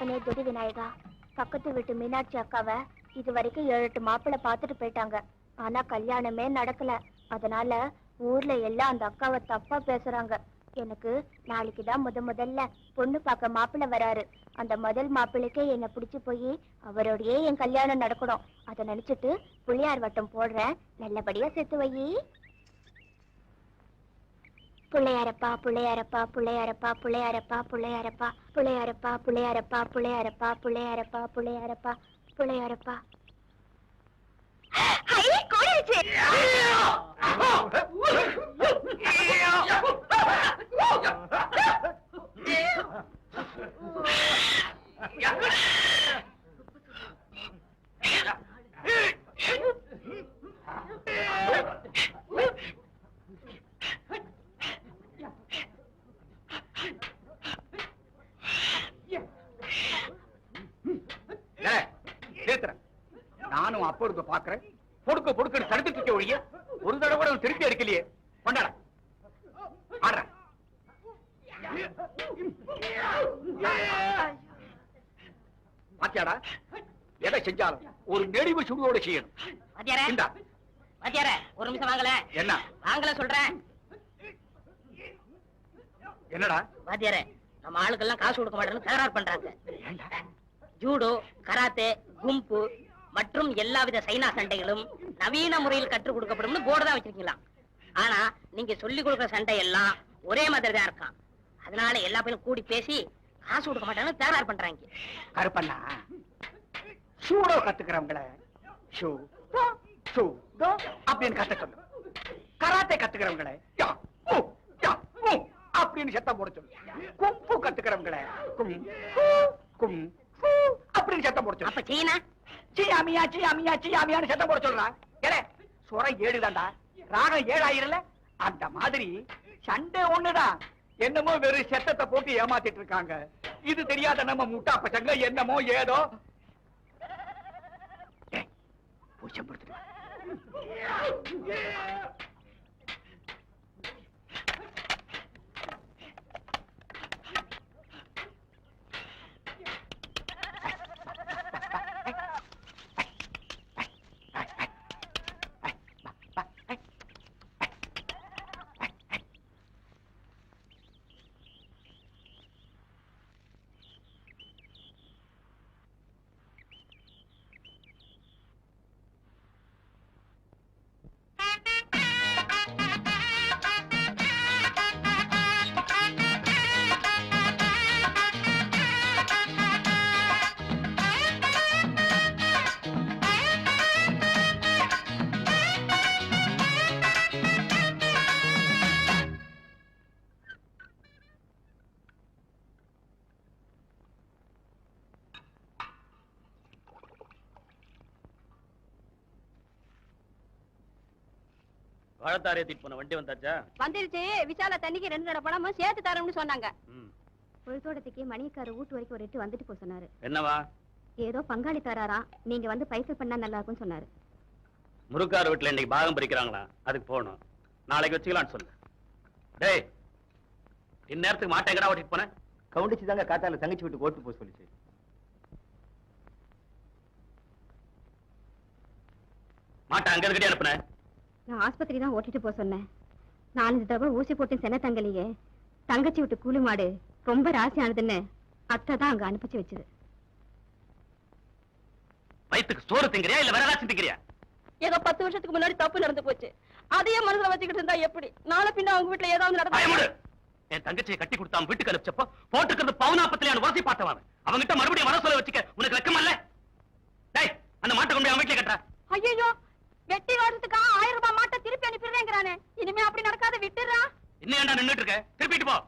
அப்பனே துரி விநாயகா, பக்கத்து வீட்டு மீனாட்சி அக்காவை இது வரைக்கும் 7-8 மாப்பிள்ளை பார்த்துட்டு போயிட்டாங்க. ஆனா கல்யாணமே நடக்கல. அதனால ஊர்ல எல்லாம் அந்த அக்காவை தப்பா பேசுறாங்க. எனக்கு நாளைக்குதான் முதல்ல பொண்ணு பார்க்க மாப்பிள்ளை வராரு. அந்த முதல் மாப்பிள்ளைக்கே என்ன பிடிச்சு போய் அவரோடயே என் கல்யாணம் நடக்கணும். அதை நினைச்சிட்டு புள்ளியார் வட்டம் போடுறேன். நல்லபடியா செத்து வை. புள்ளையாரப்பா புள்ளையாரப்பா புள்ளையாரப்பா புள்ளையாரப்பா புள்ளையாரப்பா புள்ளையாரப்பா புள்ளையாரப்பா புள்ளையாரப்பா புள்ளையாரப்பா புள்ளையாரப்பா புள்ளையாரப்பா. நானும் அப்பொழுது பாக்குறேன். பொடுக்க பொடுக்க தடுத்துட்டு இருக்க ஒழிய ஒரு தடவை திருப்பி அடிக்கலையே. கொண்டாட ஆடுற பாத்தியாடா, எதை செஞ்சாலும் ஒரு நெடிவு சுடுவோட செய்யணும். ஒரு நிமிஷம் வாங்கல. என்ன வாங்கல சொல்றேன். என்னடா வாத்தியாரே, நம்ம ஆளுக்கெல்லாம் காசு கொடுக்க மாட்டேன்னு தகராறு பண்றாங்க. ஜூடோ, கராத்தே, கும்பு மற்றும் எல்லாவித சைனா சண்டைகளும் நவீன முறையில் கற்றுக் கொடுக்கப்படும் போர்டு தான் வச்சிருக்கீங்களா. ஆனா நீங்க சொல்லி கொடுக்குற சண்டை எல்லாம் ஒரே மாதிரி தான் இருக்கான். அதனால எல்லா பேரும் கூடி பேசி காசு கொடுக்க மாட்டாங்கன்னு தகராறு பண்றாங்க. கருப்பண்ணா, சூடோ கத்துக்கிறவங்கள அப்படின்னு கத்த சொல்லு. கராத்தே கத்துக்கிறவங்கள அப்படின்னு சத்தம் போட சொல்லு. கும்பு கத்துக்கிறவங்கள அப்படின்னு சத்தம் போட சொல்லு. அப்ப சீனா சியாமியா சியாமியா சியாமியான்னு சத்தம் போட சொல்றான். சுரம் 7 தான்டா, ராகம் 7 ஆயிரல. அந்த மாதிரி சண்டை ஒண்ணுதான். என்னமோ வெறும் சத்தத்தை போட்டு ஏமாத்திட்டு இருக்காங்க. இது தெரியாத நம்ம முட்டா பசங்க என்னமோ ஏதோ பூச்சப்படுத்து. வாழத்தார் ஏத்திட்டு போன வண்டி வந்தாச்சா? வந்துருச்சு. விசால தண்ணிக்கு 2 தடவை பணமும் சேர்த்து தரோம்னு சொன்னாங்க. பொழுதோடத்துக்கு மணிக்கார வீட்டு வரைக்கும் ஒரு 8 வந்துட்டு போக சொன்னாரு. என்னவா? ஏதோ பங்காளி தராராம், நீங்க வந்து பைசல் பண்ணா நல்லா இருக்கும்னு சொன்னாரு. முருக்கார் வீட்டுல இன்னைக்கு பாகம் பிரிக்கிறாங்களா, அதுக்கு போகணும். நாளைக்கு வச்சுக்கலாம்னு சொல்லு. டேய், இந்நேரத்துக்கு மாட்டை எங்கடா ஓட்டிட்டு போன? கவுண்டிச்சு தாங்க காத்தால தங்கச்சி வீட்டுக்கு ஓட்டு போக சொல்லிச்சு. மாட்டை அங்க இருக்கிட்டே அனுப்புன? நான் ஆஸ்பத்திரி தான் ஓட்டிட்டு போக சொன்னேன். 4 தடவை ஊசி போட்டு சென்ன தங்கலையே. தங்கச்சி விட்டு கூலி மாடு ரொம்ப ராசியானதுன்னு அத்தை தான் அங்க அனுப்பிச்சு வச்சது. வயிற்றுக்கு சோறு திங்கிறியா இல்ல வேற ஏதாச்சும் திங்கிறியா? ஏதோ 10 வருஷத்துக்கு முன்னாடி தப்பு நடந்து போச்சு. அதையே மனசுல வச்சுக்கிட்டு இருந்தா எப்படி? நாளை பின்ன அவங்க வீட்டுல ஏதாவது நடந்து என் தங்கச்சியை கட்டி கொடுத்து அவன் வீட்டுக்கு அனுப்பிச்சப்போ போட்டுக்கிறது பவுனாப்பத்திலே உரசி பார்த்தவன். அவங்கிட்ட மறுபடியும் மனசுல வச்சுக்க உனக்கு வெக்கமா இல்ல? டேய், அந்த மாட்டை கொண்டு போய் அவன் வீட்டுல கட்டுற. ஐயோ, வெட்டி வாரத்துக்கு 1000 ரூபாய் மாட்டை திருப்பி அனுப்பிடுறேங்கிறானே. இனிமே அப்படி நடக்காத, விட்டுறா. இன்னும் ஏன்டா நின்னுட்டு இருக்க? திருப்பிட்டு போ.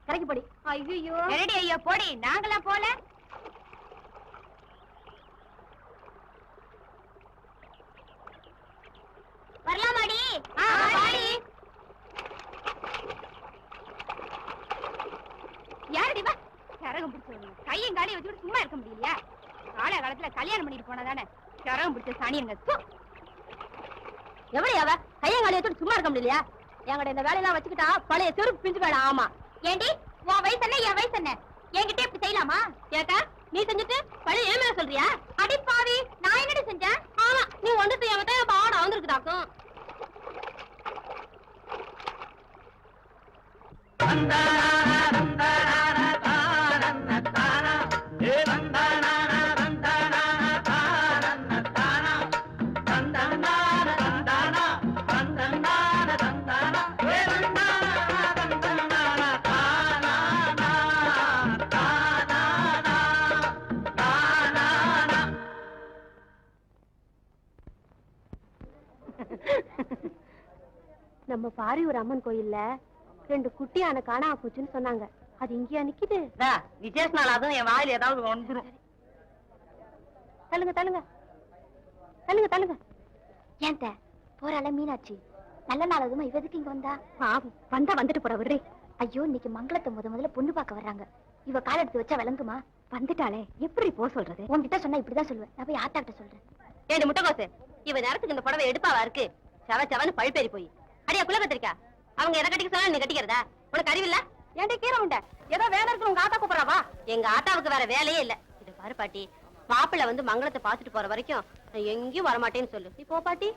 கரைக்கு போடி. ஐயோ, ரெடி ஐயா போடி. நாங்களாம் போல. வச்சுட்டு சும்மா இருக்க முடியலையா? கால காலத்துல கல்யாணம் பண்ணிட்டு போனதானே சரம் பிடிச்ச சாணியங்க. எவ்வளவு அவ கையங்காலி வச்சுட்டு சும்மா இருக்க முடியலையா? என்கிட்ட இந்த வேலையெல்லாம் வச்சுக்கிட்டா பழைய செருப்பு பிஞ்சு வேணாம். ஆமா ஏண்டி உன் வயசு என்ன என் வயசு என்ன? என்கிட்ட இப்படி செய்யலாமா? கேட்டா நீ செஞ்சுட்டு பழைய ஏன் சொல்றியா? அடி பாவி, நான் என்னடி செஞ்சேன்? ஆமா நீ ஒன்று செய்யாம பாட வந்திருக்குதாக்கும். நம்ம பாரியூர் அம்மன் கோயில்ல 2 குட்டியான காணாம போச்சுன்னு சொன்னாங்க. அது இங்கேயா நிக்குது? விசேஷ நாள் அதுவும் என் வாயில ஏதாவது வந்துரும். தள்ளுங்க தள்ளுங்க தள்ளுங்க தள்ளுங்க. ஏன்ட்ட போறாள மீனாட்சி, நல்ல நாள் அதுமா இவதுக்கு இங்க வந்தா? பாவம் வந்தா வந்துட்டு போற விடுறே. ஐயோ, இன்னைக்கு மங்களத்தை முதல்ல பொண்ணு பார்க்க வர்றாங்க. இவ கால் எடுத்து வச்சா விளங்குமா? வந்துட்டாளே எப்படி போ சொல்றது? உன்கிட்ட சொன்னா இப்படிதான் சொல்லுவேன். நான் போய் ஆத்தாக்கிட்ட சொல்றேன். ஏடி முட்டைகோசு, இவ நேரத்துக்கு இந்த புடவை எடுப்பாவா இருக்கு? செவன்னு பழுப்பேறி போய் அடியா குள்ள கத்திரிக்கா. அவங்க எதை கட்டிக்க சொன்னா நீ கட்டிக்கிறதா? உனக்கு அறிவில்ல? ஏன்டி கீரை உண்ட ஏதோ வேலை இருக்கு உங்க ஆத்தா கூப்பிடறாவா? எங்க ஆத்தாவுக்கு வேற வேலையே இல்ல. இது பாரு பாட்டி, மாப்பிள்ள வந்து மங்களத்தை பாத்துட்டு போற வரைக்கும் நான் எங்கேயும் வரமாட்டேன்னு சொல்லு. நீ போ பாட்டி.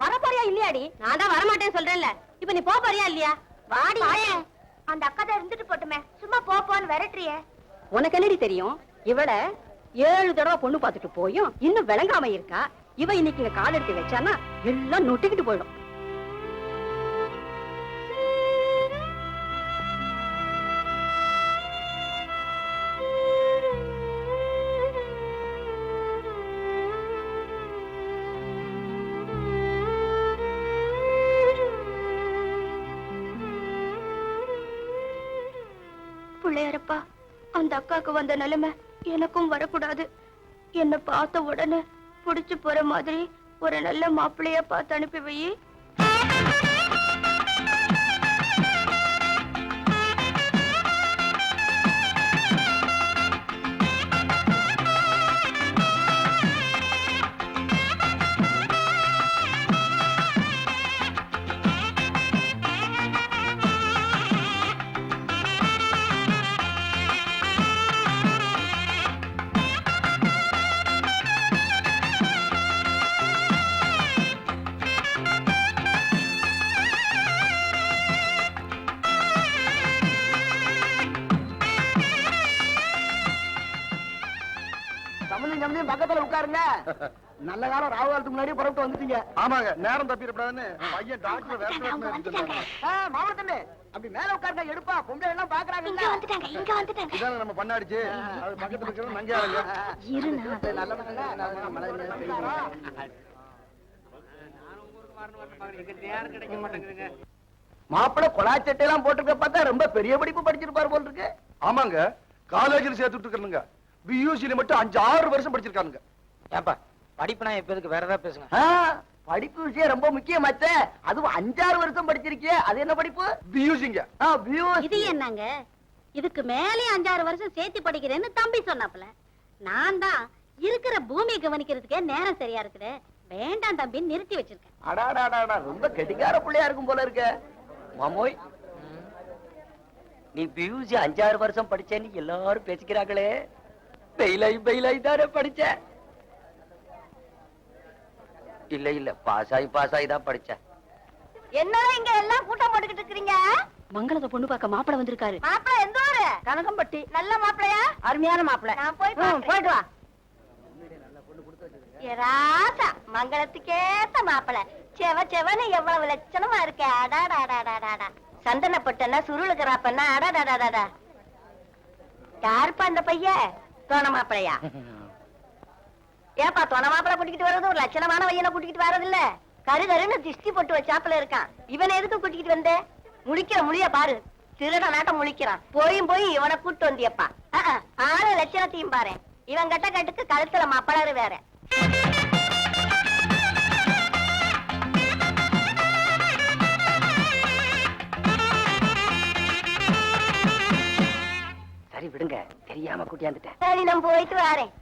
வர போறியா இல்லையாடி? நான் தான் வரமாட்டேன்னு சொல்றேன்ல. இப்ப நீ போ போறியா இல்லையா? வாடி. அந்த அக்கா தான் இருந்துட்டு போட்டுமே, சும்மா போன்னு விரட்டுறியே. உனக்கு என்னடி தெரியும்? இவள 7 தடவை பொண்ணு பாத்துட்டு போயும் இன்னும் விளங்காம இருக்கா. இவ இன்னைக்கு இங்க கால் எடுத்து வச்சானா எல்லாம் நொட்டிக்கிட்டு போயிடும். பிள்ளையாரப்பா, அந்த அக்காக்கு வந்த நிலைமை எனக்கும் வரக்கூடாது. என்ன பார்த்த உடனே புடிச்சு போற மாதிரி ஒரு நல்ல மாப்பிள்ளைய பார்த்து அனுப்பி வை. பக்கத்துல உட்காருங்க. நல்ல காலம் ராவு காலத்துக்கு முன்னாடியே புறப்பட்டு வந்துட்டீங்க. ஆமாங்க, நேரம் தப்பிடப்படாதுன்னு பையன் டாக்டர் மாவட்டமே அப்படி மேல உட்காருங்க. எடுப்பா, பொம்பளை எல்லாம் பாக்குறாங்க. இங்க வந்துட்டாங்க. இதான நம்ம பண்ணாடிச்சு. அது பக்கத்துல இருக்கிற நங்கையாளுங்க. மாப்பிள்ள கொலாச்சட்டை எல்லாம் போட்டுருக்க பார்த்தா ரொம்ப பெரிய படிப்பு படிச்சிருப்பாரு போல் இருக்கு. ஆமாங்க, காலேஜில் சேர்த்துட்டு இருக்கணுங்க. பியூசில மட்டும் 5-6 வருஷம் படிச்சிருக்கானுங்க. ஏப்பா, படிப்புனா இப்ப எதுக்கு வேற ஏதாவது பேசுங்க. படிப்பு விஷயம் ரொம்ப முக்கியமாச்ச. அதுவும் 5-6 வருஷம் படிச்சிருக்கே, அது என்ன படிப்பு? பியூசிங்க. இது என்னங்க, இதுக்கு மேலே 5-6 வருஷம் சேர்த்து படிக்கிறேன்னு தம்பி சொன்னாப்ல. நான் தான் இருக்கிற பூமியை கவனிக்கிறதுக்கே நேரம் சரியா இருக்குது, வேண்டாம் தம்பி நிறுத்தி வச்சிருக்கேன். அடாடாடா, ரொம்ப கெட்டிக்கார பிள்ளையா இருக்கும் போல இருக்க. மாமோய், நீ பியூசி 5-6 வருஷம் படிச்சேன்னு எல்லாரும் பேசிக்கிறாங்களே. பெயிலாய் தானே படிச்ச? இல்ல பாஸ் ஆகி தான் படிச்சேன். என்னடா இங்க எல்லாம் கூட்டம் போட்டுக்கிட்டு இருக்கீங்க? மங்களத்தை பொண்ணு பார்க்க மாப்பிள வந்திருக்காரு. மாப்பிள எந்த ஊரு? கனகம்பட்டி. நல்ல மாப்பிளையா? அருமையான மாப்பிள. நான் போயிட்டு வா. ராசா, மங்களத்துக்கேத்த மாப்பிள. செவன்னு எவ்வளவு லட்சணமா இருக்க. அடாடாடாடாடா, சந்தனப்பட்டனா சுருளுக்குறாப்பன்னா. அடாடாடாடா, யாருப்பா அந்த பையன்? தோண மாப்பிளையா? ஏப்பா, தோண மாப்பிள கூட்டிக்கிட்டு வர்றது ஒரு லட்சணமான பையனை கூட்டிக்கிட்டு வர்றது இல்ல. கருகருன்னு திஷ்டி போட்டு வச்சாப்புல இருக்கான். இவனை எதுக்கு கூட்டிக்கிட்டு வந்த? முழிக்கிற முழிய பாரு, திருட நாட்டம் முழிக்கிறான். போய் இவனை கூட்டு வந்தியப்பா. ஆளு லட்சணத்தையும் பாரு. இவன் கட்ட கட்டுக்கு கழுத்துல மாப்பிளரு வேற. சரி விடுங்க, தெரியாம தெரியாம கூட்டியாந்துட்டேன். சரி நான் போயிட்டு வரேன்.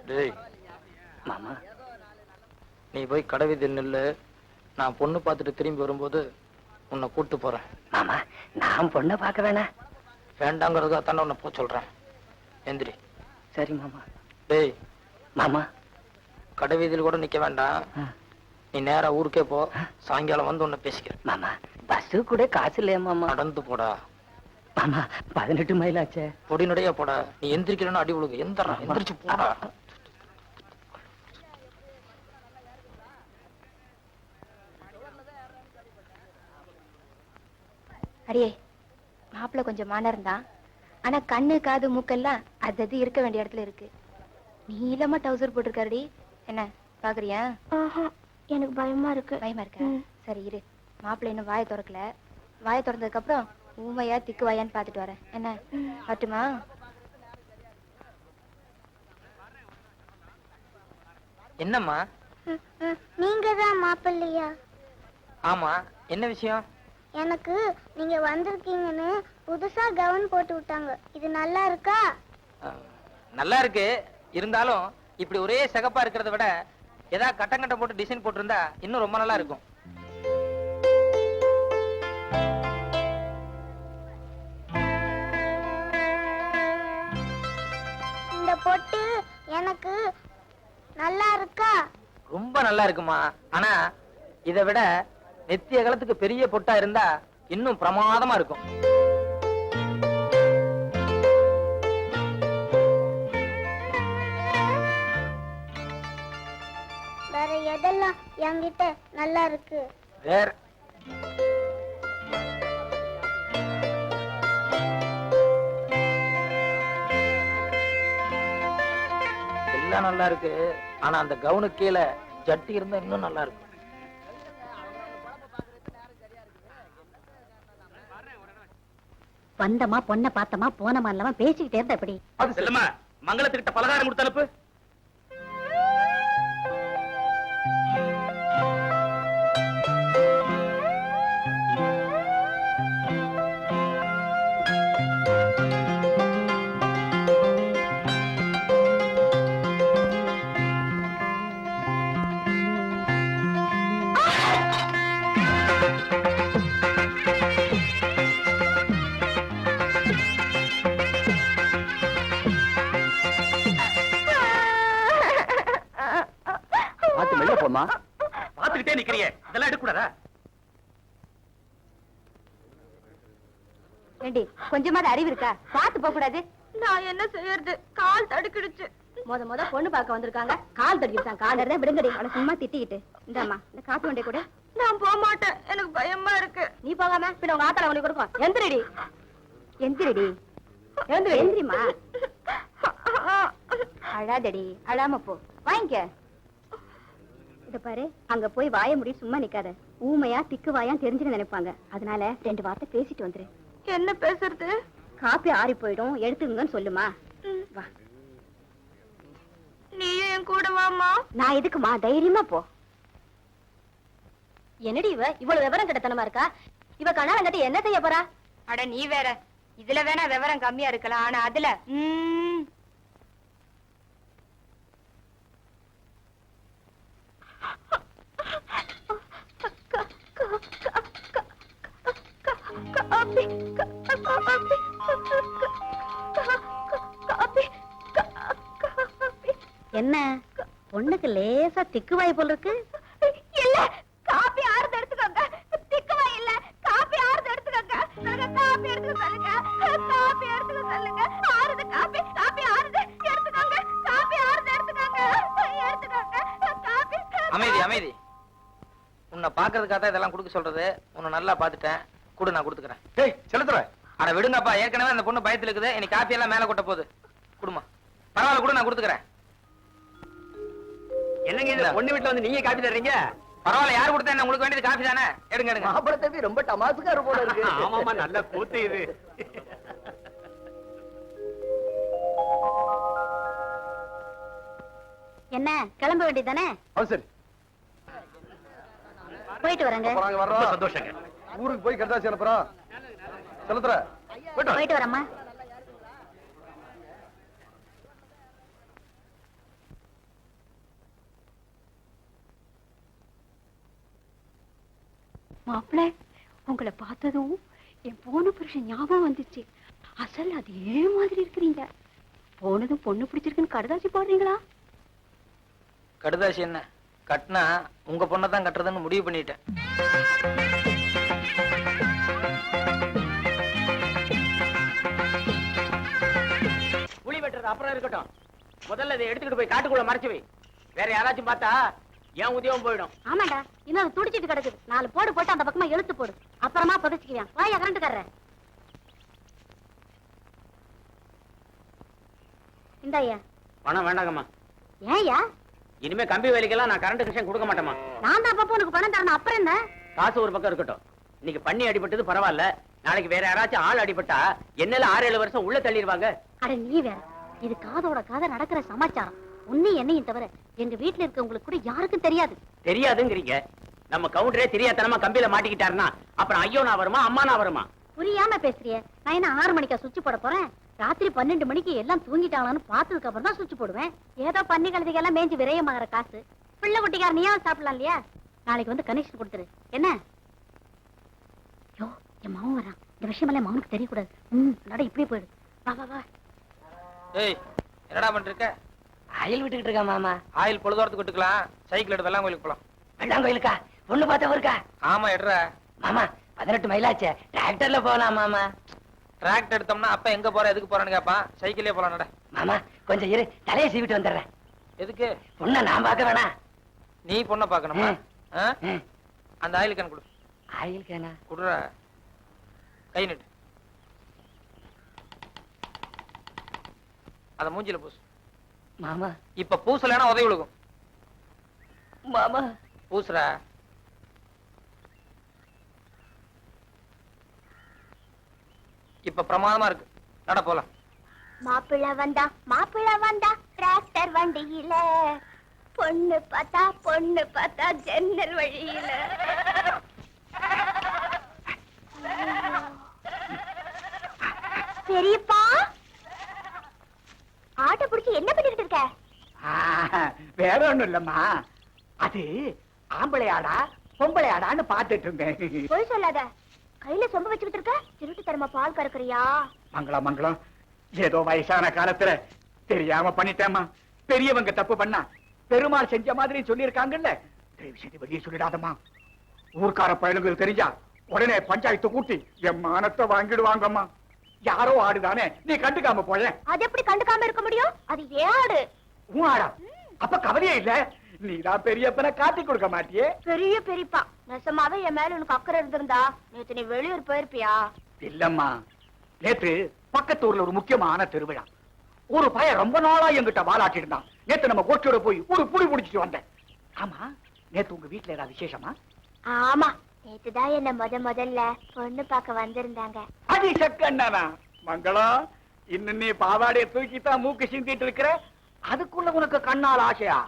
டேய் மாமா நீ போய் கடை நில்லு. நான் பொண்ணு பார்த்துட்டு திரும்பி வரும்போது உன்னை கூட்டு போறேன். மாமா நான் பொண்ணை பார்க்க வேணாம். வேண்டாங்கிறதுக்காக தானே உன்னை போ சொல்றேன். எந்திரி. சரி மாமா. டேய் மாமா கடை வீதியில் கூட நிக்க வேண்டாம். நீ நேரா ஊருக்கே போ. சாயங்காலம் வந்து உன்னை பேசிக்கிறேன். மாமா பஸ்ஸு கூட காசு இல்லையா மாமா? நடந்து போடா. மாமா 18 மைல் ஆச்சே. பொடிநடையா போடா. நீ எந்திரிக்கிறேன்னு அடி விழுகு. எந்திரா, எந்திரிச்சு போடா. அடியே மாப்பிள்ள கொஞ்சம் மானரம் தான். ஆனா கண்ணு காது மூக்கெல்லாம் அது இருக்க வேண்டிய இடத்துல இருக்கு. நீளமா டவுசர் போட்டிருக்காருடி. என்ன பாக்குறியா? எனக்கு பயமா இருக்கு. பயமா இருக்கா? சரி இரு. மாப்பிள்ள இன்னும் வாயை திறக்கல. வாயை திறந்ததுக்கு அப்புறம் ஊமையா திக்கு வாயான்னு பாத்துட்டு வரேன். என்ன பட்டுமா? என்னம்மா? நீங்க தான் மாப்பிள்ளையா? ஆமா, என்ன விஷயம்? எனக்கு நீங்க வந்திருக்கீங்கன்னு புதுசா கவுன் போட்டு விட்டாங்க. இது நல்லா இருக்கா? நல்லா இருக்கு. இருந்தாலும் இப்படி ஒரே சிகப்பா இருக்கிறத விட ஏதாவது கட்டங்கட்ட போட்டு டிசைன் போட்டிருந்தா இன்னும் ரொம்ப நல்லா இருக்கும். இந்த பொட்டு எனக்கு நல்லா இருக்கா? ரொம்ப நல்லா இருக்குமா. ஆனா இதை விட நெத்திய காலத்துக்கு பெரிய பொட்டா இருந்தா இன்னும் பிரமாதமா இருக்கும். வேற எதெல்லாம் என்கிட்ட நல்லா இருக்கு? வேற எல்லாம் நல்லா இருக்கு. ஆனா அந்த கவுனுக்கு கீழே ஜட்டி இருந்தா இன்னும் நல்லா இருக்கும். வந்தமா பொண்ணை பார்த்தமா போனமா இல்லாம பேசிக்கிட்டே இருந்த எப்படி? செல்லம்மா, மங்களத்துக்கிட்ட பலகாரம் கொடுத்து அனுப்பு. பார்த்து மெல்ல போமா. பாத்துக்கிட்டே நிக்கிறியே, இதெல்லாம் எடுக்கூடாதா? ஏண்டி கொஞ்சமாவது அறிவு இருக்கா? பார்த்து போக கூடாது. நான் என்ன செய்யறது? கால் தடுக்கிடுச்சு. முத பொண்ணு பார்க்க வந்திருக்காங்க, கால் தடுக்கிடுச்சான். கால் இருந்தா விடுங்கடி. அவளை சும்மா திட்டிக்கிட்டு. இந்தாமா இந்த காப்பி வண்டிய கூட. நான் போக மாட்டேன், எனக்கு பயமா இருக்கு. நீ போகாம பின்ன உங்க ஆத்தால உனக்கு கொடுக்கும். எந்திரடி எந்திரடி எந்திரிமா. அழாதடி, அழாம போ. வாங்கிக்க. இத பாரு, அங்க போய் வாய முடி சும்மா நிக்காத. ஊமையா திக்கு வாயா தெரிஞ்சுன்னு நினைப்பாங்க. அதனால 2 வார்த்தை பேசிட்டு வந்துரு. என்ன பேசுறது? காப்பி ஆறி போயிடும், எடுத்துங்கன்னு சொல்லுமா. வா. நீயும் என் கூட வாமா. நான் எதுக்குமா? தைரியமா போ. என்னடி இவ இவ்வளவு விவரம் கிட்டத்தனமா இருக்கா? இவ கணாரம் கட்டி என்ன செய்ய போறா? அட நீ வேற. இதுல வேணா விவரம் கம்மியா இருக்கலாம், ஆனா அதுல என்ன பொண்ணுக்கு லேசா திக்குவாய் போல இருக்கு. இல்ல, காபி ஆறுது எடுத்துக்கோங்க. திக்குவாய் இல்ல, காபி ஆறுது எடுத்துக்கோங்க. காபி எடுத்துக்க சொல்லுங்க. காபி எடுத்துக்க சொல்லுங்க. ஆறுது காபி, காபி ஆறுது எடுத்துக்கோங்க. காபி ஆறுது எடுத்துக்கோங்க. எடுத்துக்கோங்க காபி. அமைதி அமைதி. உன்னை பாக்குறதுக்காக தான் இதெல்லாம் கொடுக்க சொல்றது. உன்னை நல்லா பாத்துட்டேன். கூட நான் கொடுத்துக்கிறேன். டேய் செலுத்துற. ஆனா விடுங்கப்பா, ஏற்கனவே அந்த பொண்ணு பயத்துல இருக்குது. இனி காப்பி எல்லாம் மேல கொட்ட போகுது. குடுமா, பரவாயில்ல, கூட நான் கொடுத்துக்கிறேன். என்னங்க இந்த பொண்ணு வீட்டுல வந்து நீங்க காப்பி தர்றீங்க? பரவாயில்ல, யாரு கொடுத்தா என்ன? உங்களுக்கு வேண்டியது காப்பி தானே. எடுங்க எடுங்க. மாப்பிளத்தை ரொம்ப டமாசுக்காரு போல இருக்கு. ஆமாமா, நல்ல கூத்து இது. என்ன கிளம்ப வேண்டியதானே? சரி. போயிட்டு வரேங்க. அப்புறம் நாங்க ரொம்ப வர்றோம். சந்தோஷங்க. ஊருக்கு போய் கடுதாசி அனுப்புறோம். செலுத்துற. போயிட்டு வாங்க. போயிட்டு வரேம்மா. மாப்பிள்ள, உங்களை பார்த்ததும் என் போன புருஷன் ஞாபகம் வந்துச்சு. அசல் அதே மாதிரி இருக்கிறீங்க. போனதும் பொண்ணு பிடிச்சிருக்குன்னு கடுதாசி போடுறீங்களா? கடுதாசி என்ன கட்டினா உங்க பொண்ணை தான் கட்டுறதுன்னு முடிவு பண்ணிட்டேன். புளி வெட்டுறது அப்புறம் இருக்கட்டும். முதல்ல இதை எடுத்துக்கிட்டு போய் காட்டுக்குள்ள மறைச்சு வை. வேற யாராச்சும் பார்த்தா என் உதயம் போயிடும். ஆமாண்டா, இன்னும் துடிச்சிட்டு கிடக்குது. 4 போடு போட்டு அந்த பக்கமா இழுத்து போடு. அப்புறமா புதைச்சுக்குவேன். வாயா கரண்ட்டுக்காரர். இந்தாயா. பணம் வேண்டாங்கம்மா. ஏயா? இனிமே கம்பி வேலைக்கெல்லாம் நான் கரண்ட் கனெக்ஷன் கொடுக்க மாட்டேமா. நான் தான் அப்பப்போ உனக்கு பணம் தரணும். அப்புறம் என்ன? காசு ஒரு பக்கம் இருக்கட்டும். இன்னைக்கு பண்ணி அடிபட்டது பரவாயில்ல. நாளைக்கு வேற யாராச்சும் ஆள் அடிபட்டா என்னல 6-7 வருஷம் உள்ள தள்ளிடுவாங்க. அட நீ வேற. இது காதோட காதை நடக்கிற சமாச்சாரம். உன்னை என்னையும் தவிர எங்க வீட்டுல இருக்கவங்களுக்கு கூட யாருக்கும் தெரியாது. தெரியாதுங்கிறீங்க. நம்ம கவுண்டரே தெரியாதனமா கம்பியில மாட்டிக்கிட்டாருன்னா அப்புறம் ஐயோ நான் வருமா அம்மா நான் வருமா? புரியாம பேசுறிய. நான் என்ன 6 மணிக்கா சுவிட்ச் போட போறேன்? ராத்திரி 12 மணிக்கு எல்லாம் தூங்கிட்டாங்களான்னு பார்த்ததுக்கு அப்புறம் தான் சுவிட்ச் போடுவேன். ஏதோ பண்ணி கழுதிக்கெல்லாம் மேய்ஞ்சி விரயமாகற காசு. பிள்ளை குட்டிக்கார நீயா சாப்பிடலாம் இல்லையா? நாளைக்கு வந்து கனெக்ஷன் கொடுத்துரு. என்ன? யோ, என் மாவன் வரான். இந்த விஷயமெல்லாம் மாவனுக்கு தெரியக்கூடாது. நட இப்படியே போயிடு. வா வா வா. ஏய், என்னடா பண்ணிருக்க? ஆயில் விட்டுக்கிட்டு இருக்கா மாமா. ஆயில் பொழுதோரத்துக்கு விட்டுக்கலாம். சைக்கிள் எடுத்து வெள்ளாம் கோயிலுக்கு போலாம். வெள்ளாம் கோயிலுக்கா? பொண்ணு பார்த்தவ இருக்கா? ஆமா, எடுறா. மாமா 18 மைலாச்சே. டிராக்டர்ல போகலாம் மாமா. டிராக்டர் எடுத்தோம்னா அப்ப எங்க போற எதுக்கு போறான்னு கேப்பான். சைக்கிளே போலாம் நட. மாமா கொஞ்சம் இரு, தலையை சீவிட்டு வந்துடுறேன். எதுக்கு? பொண்ணை நான் பார்க்க வேணாம். நீ பொண்ணை பாக்கணுமா? ஆ? ம். அந்த ஆயில் கேன் கொடு. ஆயில் கேனா? குடுறா. கை நட்டு. அத மூஞ்சில பூசு. மாமா இப்ப பூசலனா உதவி விழுகும். மாமா பூசுறா. இப்ப பிரமாதமா இருக்கு. நட போலாம். மாப்பிள்ளை வந்தா டிராக்டர் வண்டியில, பொண்ணு பார்த்தா ஜன்னல் வழியில. பெரியப்பா, ஆட்டோ பிடிச்சி என்ன பண்ணிட்டு இருக்க? வேற ஒண்ணும் இல்லம்மா. அது ஆம்பளையாடா பொம்பளையாடான்னு பாத்துட்டு இருந்தேன். போய் சொல்லாத. கையில சொம்ப வச்சுக்கிட்டு இருக்க. திருட்டு தரமா பால் கறக்குறியா? மங்களம் மங்களம். ஏதோ வயசான காலத்துல தெரியாம பண்ணிட்டேம்மா. பெரியவங்க தப்பு பண்ணா பெருமாள் செஞ்ச மாதிரி சொல்லியிருக்காங்கல்ல. தயவு செய்து வெளியே சொல்லிடாதம்மா. ஊர்க்கார பயலுங்களுக்கு தெரிஞ்சா உடனே பஞ்சாயத்து கூட்டி என் மானத்தை வாங்கிடுவாங்கம்மா. யாரோ ஆடுதானே, நீ கண்டுக்காம போய. அது எப்படி கண்டுக்காம இருக்க முடியும்? அது ஏன் ஆடு? உன் ஆடா? அப்ப கவலையே இல்ல. நீதான் பெரியப்பனை காட்டி கொடுக்க மாட்டியே. பெரிய பெரியப்பா, நெசமாவே என் மேல உனக்கு அக்கறை இருந்திருந்தா நேத்து நீ வெளியூர் போயிருப்பியா? இல்லம்மா, நேத்து பக்கத்தூர்ல ஒரு முக்கியமான திருவிழா. ஒரு பையன் ரொம்ப நாளா என்கிட்ட வாலாட்டி இருந்தான். நேத்து நம்ம கோஷ்டியோட போய் ஒரு புடி புடிச்சிட்டு வந்தேன். ஆமா, நேத்து உங்க வீட்டுல ஏதாவது விசேஷமா? ஆமா, நேத்துதான் என்ன முதல்ல பொண்ணு பார்க்க வந்திருந்தாங்க. அது சக்கண்ணா. மங்களம், இன்னும் நீ பாவாடைய தூக்கித்தான் மூக்கு சிந்திட்டு இருக்கிற. அதுக்குள்ள உனக்கு கண்ணால் ஆசையா?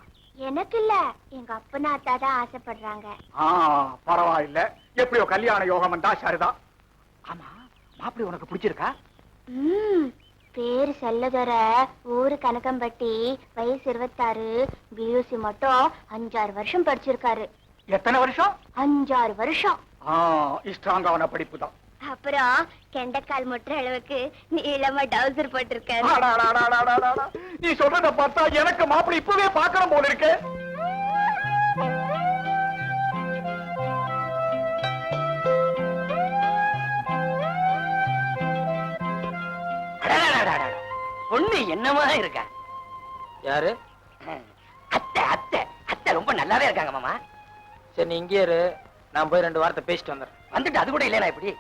எனக்கு இல்ல, எங்க அப்பனா அத்தா தான் ஆசைப்படுறாங்க. பரவாயில்ல, எப்படியோ கல்யாண யோகம் வந்தா சரிதான். ஆமா, மாப்பிள்ளை உனக்கு பிடிச்சிருக்கா? பேரு செல்லதொர, ஊரு கனகம்பட்டி, வயசு 26, பியூசி மட்டும் 5-6 வருஷம் படிச்சிருக்காரு. எத்தனை வருஷம்? 5-6 வருஷம். ஸ்ட்ராங்கான படிப்பு தான். அப்புறம் கெண்டைக்கால் முட்டுற அளவுக்கு நீளமா டவுசர் போட்டிருக்காரு. நீ சொல்றத பார்த்தா எனக்கு மாப்பிள்ளை இப்பவே பார்க்கணும் போல இருக்கு. பொண்ணு என்னமா இருக்கா? யாரு? அத்தை அத்தை அத்தை ரொம்ப நல்லாவே இருக்காங்க மாமா. சரி, நீ இங்கே இரு. நான் போய் 2 வார்த்தை பேசிட்டு வந்துடுறேன். வந்துட்டு அது கூட இல்லையா இப்படி?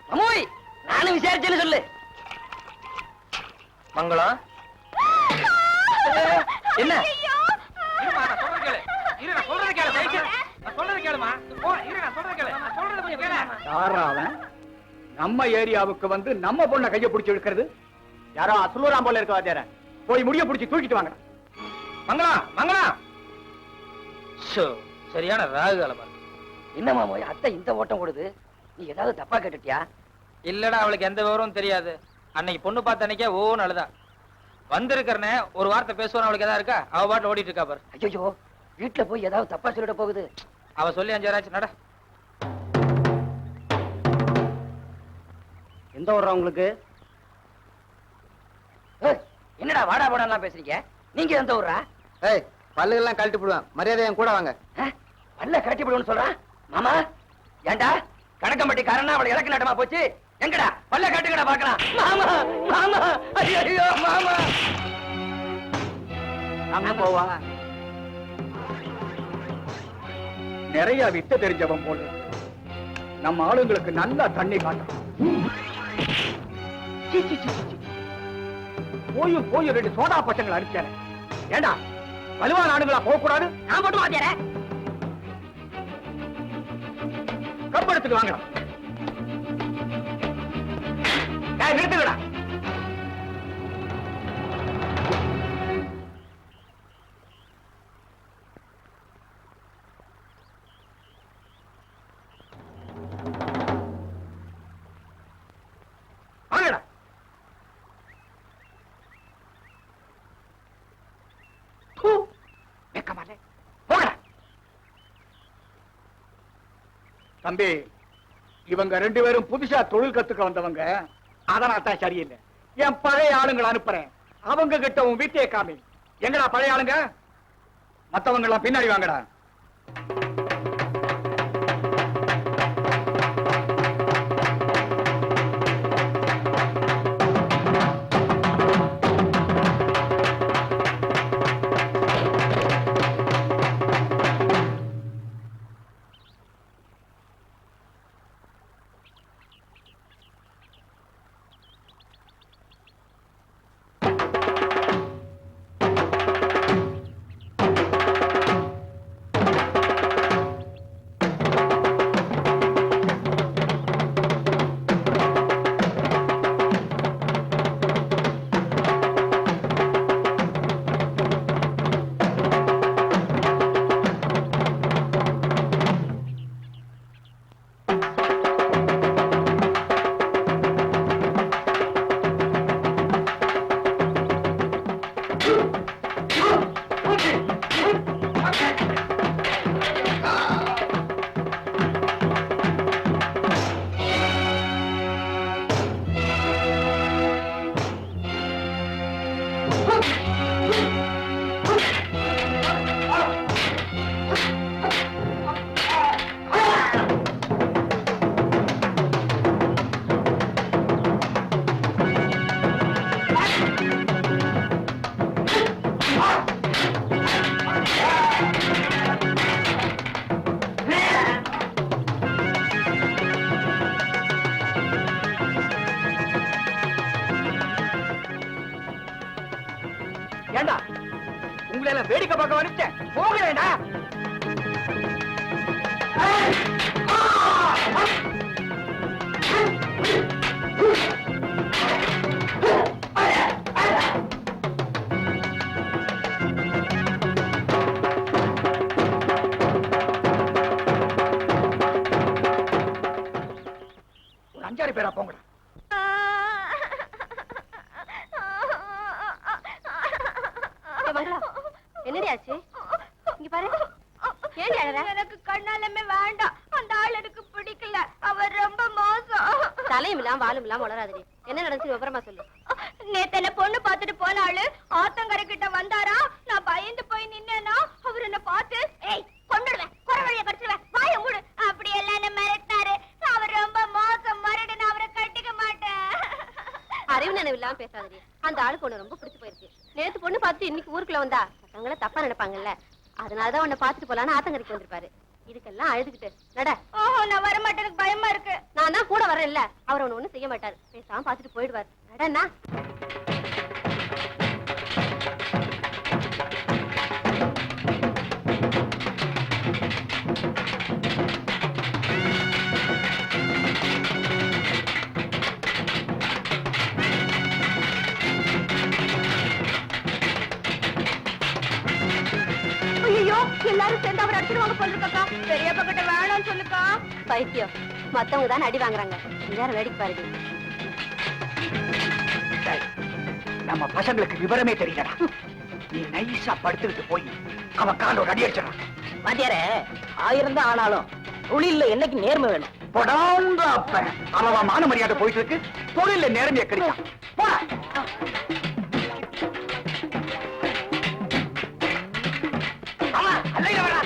மாமோய், நானும் விசாரிச்சேன்னு சொல்லு. மங்களம், என்ன? நம்ம ஏரியாவுக்கு வந்து நம்ம பொண்ணை கைய பிடிச்சு இழுக்கிறது யாரோ அசுலூராம் போல இருக்க வாத்தியார. போய் முடிய பிடிச்சு தூக்கிட்டு வாங்க. மங்களம் மங்களம். சரியான ராகு காலமா இருக்கு. என்னமா போய் அத்தை இந்த ஓட்டம் ஓடுது? நீ ஏதாவது தப்பா கேட்டுட்டியா? இல்லடா, அவளுக்கு எந்த விவரமும் தெரியாது. அன்னைக்கு பொண்ணு பார்த்த அன்னைக்கே ஓன்னு அழுதா. வந்திருக்கிறனே ஒரு வார்த்தை பேசுவான், அவளுக்கு எதாவது இருக்கா? அவ பாட்டு ஓடிட்டு இருக்கா பாரு. ஐயோ, வீட்டுல போய் ஏதாவது தப்பா சொல்லிட போகுது. அவ சொல்லி 5 ஆச்சு. நட. எந்த ஊர்றா உங்களுக்கு? என்னடா வாடா வாடாலாம் பேசுறீங்க? நீங்க எந்த ஊர்ரா? ஏய், பல்லுகள்லாம் கழட்டி போடுவேன். மரியாதை என் கூட வாங்க. பல்ல கட்டி போடுன்னு சொல்றான். மாமா, ஏண்டா கணக்கம்பட்டி காரனா அவளை இலக்கு நாட்டமா போச்சு? எங்கடா பல்ல கட்டுக்கடா பாக்கலாம். மாமா மாமா, ஐயோ மாமா. அங்க போவா. நிறைய வித்த தெரிஞ்சவன் போல நம்ம ஆளுங்களுக்கு நல்லா தண்ணி காட்டுறான். போய் 2 சோடா பசங்களை அடிச்சாரு. ஏண்டா வலுவான ஆளுங்களா போக கூடாது? நான் மட்டும் வாத்தியாரே. கம்பெடுத்துக்கு வாங்கலாம். நிறுத்துக்கடா. வாங்கடா. போகடா. தம்பி, இவங்க 2 பேரும் புதுசா தொழில் கத்துக்க வந்தவங்க. அதனால தான் சரியில்லை. என் பழைய ஆளுங்களை அனுப்புறேன். அவங்க கிட்ட உன் வீட்டையே காமி. எங்கடா பழைய ஆளுங்க? மத்தவங்க எல்லாம் பின்னாடி வாங்கடா. ஏண்டா உங்களை எல்லாம் வேடிக்கை பார்க்க வந்துட்டேன். போகிறேன்டா. ஒரு 5-6 பேரா போங்கடா. என்னடி ஆச்சு? இங்க பாரு. ஏன் அழற? எனக்கு கண்ணாலமே வேண்டாம். அந்த ஆள் எனக்கு பிடிக்கல. அவர் ரொம்ப மோசம். தலையும் இல்லாம வாலும் இல்லாம வளராதடி. என்ன நடந்துச்சு விவரமா சொல்லு. நேத்து என்ன பொண்ணு பார்த்துட்டு போன ஆளு ஆத்தங்கரை கிட்ட வந்தாரா. நான் பயந்து போய் நின்னேனா அவர் என்ன பார்த்து ஏய் கொன்னுடுவேன், குறை வழியை கடிச்சிடுவேன், வாய மூடு அப்படி எல்லாம் என்ன மிரட்டினாரு. அவர் ரொம்ப மோசம். மறுபடியும் நான் அவரை கட்டிக்க மாட்டேன். அறிவு நினைவு இல்லாம பேசாதடி. அந்த ஆளுக்கு ஒண்ணு ரொம்ப பிடிச்சு போயிருச்சு. நேத்து பொண்ணு பார்த்து இன்னைக்கு ஊருக்குள்ள வந்தா மத்தவங்கள தப்பா நினைப்பாங்கல்ல. அதனாலதான் உன்னை பாத்துட்டு போலான்னு ஆத்தங்கரைக்கு வந்திருப்பாரு. இதுக்கெல்லாம் அழுதுகிட்டு நட. ஓஹோ, நான் வர மாட்டேன், எனக்கு பயமா இருக்கு. நான் தான் கூட வரேன் இல்ல. அவர் ஒண்ணு செய்ய மாட்டாரு. பேசாம பாத்துட்டு போயிடுவாரு. நடனா. ஐயோ, எல்லாரும் சேர்ந்து அவர் அடிச்சிருவாங்க சொல்லிருக்கா. பெரியப்பா கிட்ட வேணாம்னு சொல்லுக்கா. பைத்தியம், மத்தவங்க தானே அடி வாங்குறாங்க, எல்லாரும் வேடிக்கை பாருங்க. டேய், நம்ம பசங்களுக்கு விவரமே தெரியலடா. நீ நைஸா படுத்துக்கிட்டு போய் அவன் காலோட அடி அடிச்சிடறான். வாத்தியாரே, 1000 தான் ஆனாலும் தொழில்ல என்னைக்கு நேர்மை வேணும். போடாங்க அப்ப அவன் மான மரியாதை போயிட்டு இருக்கு, தொழில நேர்மையை கிடைச்சான். போடா. ஆமா, அல்லையில வேணா.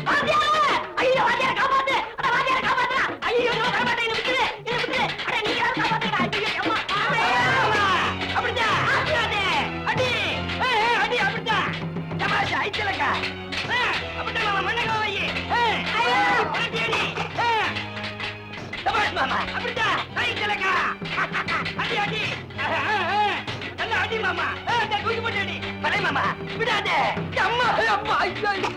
வாத்தியாரே! ஐயோ, வாத்தியாரை காப்பாத்து! அட, வாத்தியாரை காப்பாத்துடா! ஐயோ, நான் வரமாட்டேன், என்னை விட்டுரு, என்னை விட்டுரு. அட, நீங்க யாரும் காப்பாத்துடா. ஐயோ, அம்மா. அப்படிதான். ஆத்தியாதே. அடி. அடி, அப்படிதான். சபாஷ், ஐச்சலக்கா. அப்படிதான் மாமா, மண்ணை வை. உனக்கு அடி. சபாஷ் மாமா, அப்படிதான். ஐச்சலக்கா. அடி, அடி. நல்ல அடி மாமா. தூக்கி போட்டு அடி. பலே மாமா, விடாதே. அம்மா, அப்பா, ஐயோ, ஐயோ.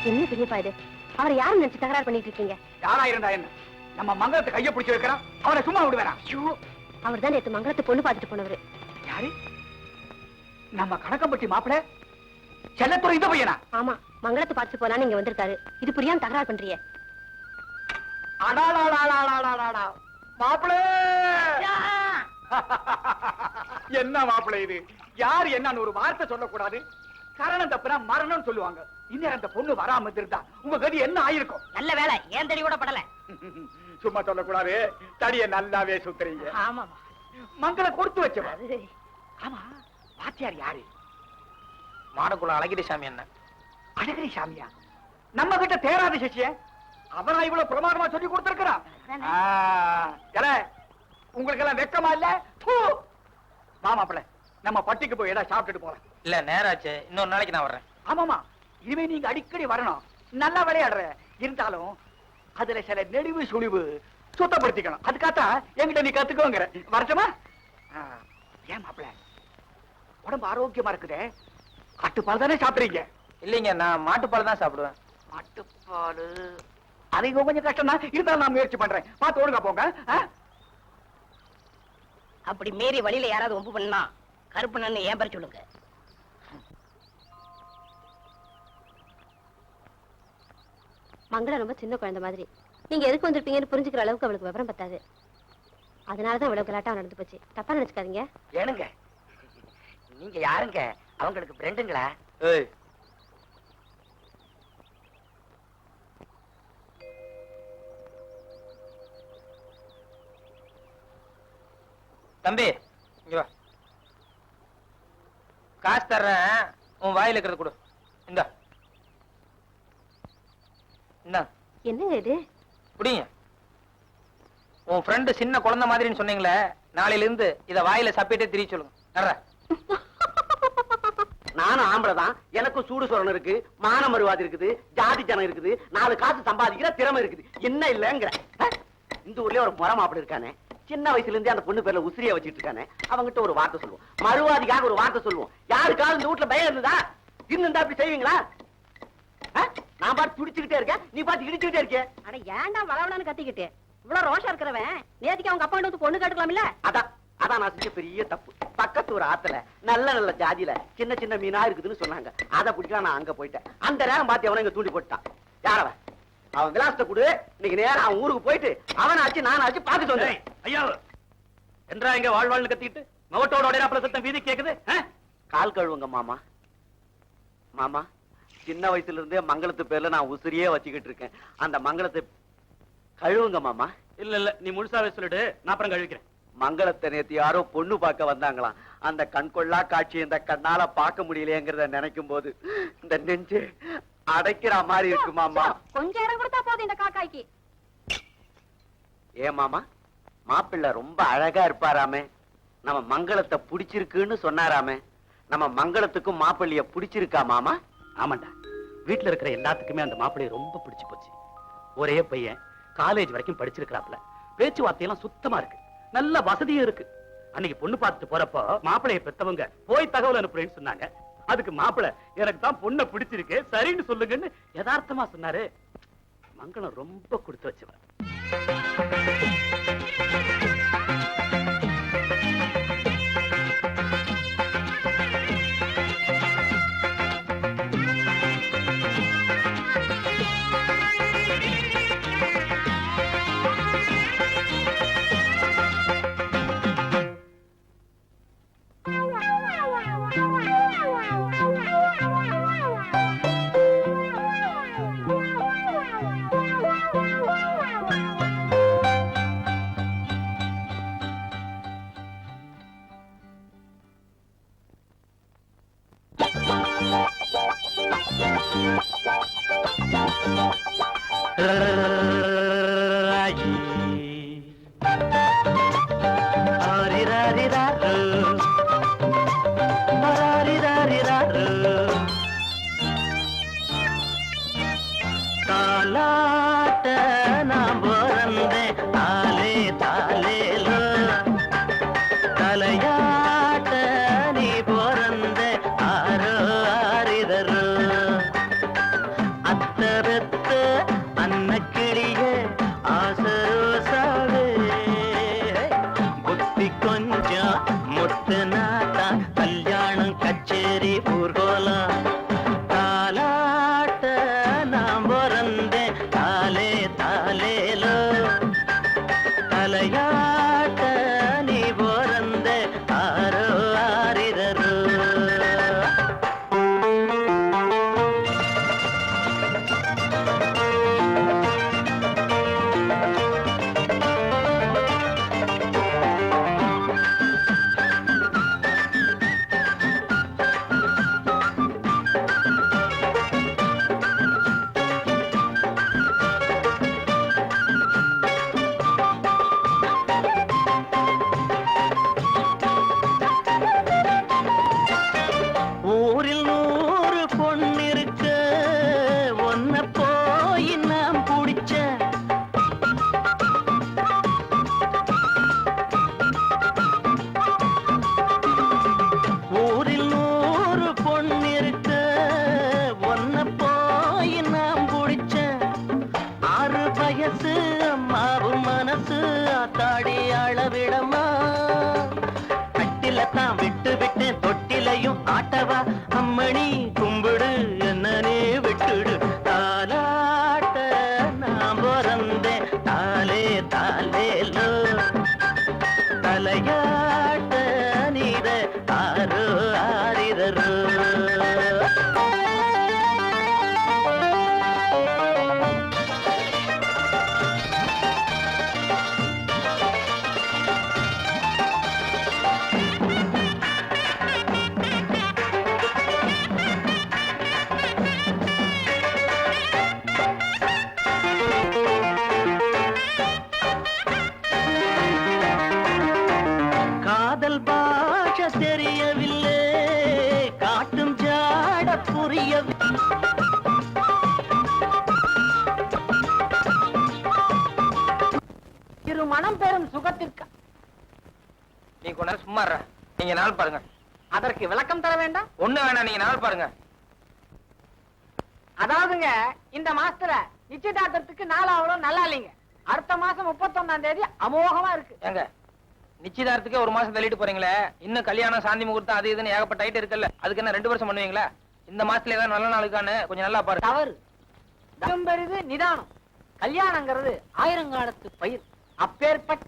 என்ன பெரியப்பா இது? அவர் யாரும் நினைச்சு தகராறு பண்ணிட்டு இருக்கீங்க? யாரா இருந்தா என்ன? நம்ம மங்களத்தை கைய பிடிச்சு வைக்கிறான், அவனை சும்மா விடுவேனா? ஐயோ, அவர் தான் நேத்து மங்களத்தை பொண்ணு பார்த்துட்டு போனவரு. யாரு? நம்ம கணக்கம்பட்டி மாப்பிள செல்லத்துறை இந்த பையனா? ஆமா, மங்களத்தை பார்த்துட்டு போலான்னு இங்க வந்திருக்காரு. இது புரியாம தகராறு பண்றியே. மாப்பிள என்ன மாப்பிள இது? யாரு என்னன்னு ஒரு வார்த்தை சொல்லக்கூடாது. கரணம் தப்புனா மரணம் சொல்லுவாங்க. இன்னும் அந்த பொண்ணு வராம இருந்தா உங்க கதி என்ன ஆயிருக்கும்? நல்ல வேலை, ஏன் தடி கூட படல. சும்மா சொல்லக்கூடாது, தடிய நல்லாவே சுத்துறீங்க. ஆமா, மங்கள கொடுத்து வச்சவா? ஆமா, வாத்தியார் யாரு? மாடக்குள்ள அழகிரி சாமி என்ன? அழகிரி சாமியா? நம்ம கிட்ட தேராத சிஷ்ய அவனா இவ்வளவு பிரமாதமா சொல்லி கொடுத்திருக்கிறான். உங்களுக்கு எல்லாம் வெக்கமா இல்ல? மாமாப்பிள்ள, நம்ம பட்டிக்கு போய் ஏதாவது சாப்பிட்டுட்டு போலாம். இல்ல, நேராச்சு, இன்னொரு நாளைக்கு நான் வர்றேன். ஆமாமா, இனிமே நீங்க அடிக்கடி வரணும். நல்லா விளையாடுற, இருந்தாலும் அதுல சில நெளிவு சுழிவு சுத்தப்படுத்திக்கணும். அதுக்காகத்தான் என்கிட்ட நீ கத்துக்கோங்கிற. வரட்டுமா? ஏன் மாப்பிள்ள, உடம்பு ஆரோக்கியமா இருக்குதே, ஆட்டுப்பால் தானே சாப்பிடுறீங்க? இல்லைங்க, நான் மாட்டுப்பால் தான் சாப்பிடுவேன். மாட்டுப்பால் அது கொஞ்சம் கஷ்டம் தான், இருந்தாலும் நான் முயற்சி பண்றேன். பார்த்து ஒழுங்கா போங்க. அப்படி மீறி வழியில யாராவது ஒம்பு பண்ணா கருப்பு நன்னு ஏன் பேர் சொல்லுங்க. மங்களம் ரொம்ப சின்ன குழந்தை மாதிரி. நீங்க எதுக்கு வந்திருப்பீங்கன்னு புரிஞ்சுக்கிற அளவுக்கு அவளுக்கு விவரம் பத்தாது. அதனாலதான் இவ்வளவு கலாட்டா நடந்து போச்சு. தப்பா நினைச்சுக்காதீங்க. ஏனுங்க, நீங்க யாருங்க? அவங்களுக்கு ஃப்ரெண்டுங்களா? ஏய், தம்பி இங்க வா. காசு தர்றேன், உன் வாயில இருக்கிறது கொடு. இந்த என்னங்க இது? குடிங்க. உன் ஃப்ரெண்டு சின்ன குழந்தை மாதிரின்னு சொன்னீங்களே, நாளையில இருந்து இத வாயில சப்பிட்டே திரிய சொல்லுங்க. தர்றேன். நானும் ஆம்பளை தான், எனக்கும் சூடு சொரணம் இருக்கு, மான மறுவாதி இருக்குது, ஜாதி ஜனம் இருக்குது, 4 காசு சம்பாதிக்கிற திறமை இருக்குது. என்ன இல்லங்கிற? இந்த ஊர்லயே ஒரு முறை மாப்பிள இருக்கானே, சின்ன வயசுல இருந்தே அந்த பொண்ணு பேர்ல உசிரியா வச்சிட்டு இருக்கானே, அவங்கிட்ட ஒரு வார்த்தை சொல்லுவோம், மறுவாதிக்காக ஒரு வார்த்தை சொல்லுவோம். யாருக்காவது இந்த வீட்டுல பயம் இருந்ததா? இருந்தா அப்படி செய்வீங்களா? நான் பாட்டு துடிச்சுக்கிட்டே இருக்கேன், நீ பாட்டு இடிச்சுக்கிட்டே இருக்க. அட ஏன்டா வளவளன்னு கத்திக்கிட்டு இவ்வளவு ரோஷா இருக்கிறவன் நேத்திக்கு அவங்க அப்பா வந்து பொண்ணு கேட்டுக்கலாம்ல? அதான் நான் செஞ்ச பெரிய தப்பு. பக்கத்து ஒரு ஆத்துல நல்ல நல்ல ஜாதியில சின்ன சின்ன மீனா இருக்குதுன்னு சொன்னாங்க. அதை பிடிக்கலாம் நான் அங்க போயிட்டேன். அந்த நேரம் பார்த்து அவனை இங்க தூண்டி போட்டான். யாரவன்? அவன் விலாசத்தை கொடு, இன்னைக்கு நேரம் அவன் ஊருக்கு போயிட்டு அவனாச்சு நானாச்சு பாத்துட்டு வந்தேன். ஐயா என்றா இங்க வாழ்வாள்னு கத்திக்கிட்டு மவட்டோட உடையாப்புல சத்தம் வீதி கேக்குது. கால் கழுவுங்க மாமா. மாமா, சின்ன வயசுல இருந்தே மங்களத்து பேர்ல நான் உசிரியே வச்சுக்கிட்டு இருக்கேன். அந்த மங்களத்தை கழுவுங்க மாமா. இல்ல நீ முழுசாவே சொல்லிட்டு நான் அப்புறம் கழுவிக்கிறேன். மங்களத்தை நேத்து யாரோ பொண்ணு பார்க்க வந்தாங்களாம். அந்த கண்கொள்ளா காட்சி இந்த கண்ணால பார்க்க முடியலையேங்கிறத நினைக்கும் போது இந்த நெஞ்சு அடைக்கிற மாதிரி இருக்கு மாமா. கொஞ்சம் இடம் கொடுத்தா போதும் இந்த காக்காய்க்கு. ஏ மாமா, மாப்பிள்ளை ரொம்ப அழகா இருப்பாராமே, நம்ம மங்களத்தை பிடிச்சிருக்குன்னு சொன்னாராமே, நம்ம மங்களத்துக்கும் மாப்பிள்ளைய பிடிச்சிருக்கா மாமா? ஆமாண்டா, வீட்டுல இருக்கிற எல்லாத்துக்குமே அந்த மாப்பிள்ளைய ரொம்ப பிடிச்சு போச்சு. ஒரே பையன், காலேஜ் வரைக்கும் படிச்சிருக்கிறாப்ல. பேச்சுவார்த்தையெல்லாம் சுத்தமா இருக்கு, நல்ல வசதியும் இருக்கு. அன்னைக்கு பொண்ணு பார்த்துட்டு போறப்போ மாப்பிளைய பெத்தவங்க போய் தகவல் அனுப்புறேன்னு சொன்னாங்க. அதுக்கு மாப்பிளை எனக்கு தான் பொண்ணை பிடிச்சிருக்கு, சரின்னு சொல்லுங்கன்னு யதார்த்தமா சொன்னாரு. மங்களம் ரொம்ப கொடுத்து வச்சவன். தாலாட்ட நான் பிறந்தேன் தாலே தாலேலோ, தலையாட்ட நீ பிறந்த ஆரோ ஆரிதரோ, அத்த பெத்த அன்னக்கிளிய ஆசரோசாவே, புத்தி கொஞ்சம் முத்து நாத்தா கல்யாணம் கச்சேரி ஊர்கோலம், தாலாட்ட நான் பிறந்தேன் தாலே தாலேலோ, தலையாட்ட நீ பிறந்த ஆரோ ஆரிதரோ. ஊரில் 100 பொண்ணிருக்க ஒன்ன போய் நான் பிடிச்ச, ஊரில் 100 பொண்ணிருக்க ஒன்ன போய் நான் பிடிச்ச, 6 வயசு அம்மாவும் மனசு ஆத்தாடி அளவிடமா, கட்டில தான் விட்டு விட்டு தொட்டிலையும் ஆட்டவா, அம்மணி கும்பிடு என்னனே விட்டுடு, தாலாட்ட நான் பிறந்தேன் தாலே தாலேலோ, தலையாட்ட நீத ஆரோ ஆரிதரோ. காதல் பாஷை தெரியவில்லை, காட்டும் ஜாட புரியவில்லை, இரு மனம் பெறும் சுகத்திற்கு நீ கொஞ்ச நேரம் சும்மா இருடா. நீங்க நாள் பாருங்க. அதற்கு விளக்கம் தர வேண்டாம். ஒண்ணு வேணாம், நீங்க நாள் பாருங்க. அதாவதுங்க இந்த மாசத்துல நிச்சயதார்த்தத்துக்கு நாள் அவ்வளவு நல்லா இல்லைங்க. அடுத்த மாசம் 31ஆம் தேதி அமோகமா இருக்கு. ஏங்க நிச்சயதார்த்தத்துக்கே 1 மாசம் தள்ளிட்டு போறீங்களே, இன்னும் கல்யாணம் சாந்தி முகூர்த்தம் அது இதுன்னு ஏகப்பட்ட ஐட்டம் இருக்குல்ல, அதுக்கு என்ன 2 வருஷம் பண்ணுவீங்களா? இந்த மாசத்துல ஏதாவது நல்ல நாளுக்கானு கொஞ்சம் நல்லா பாருங்க. தவறு. பெரிது நிதானம். கல்யாணங்கிறது ஆயிரங்காலத்து பயிர். அப்பேற்பட்ட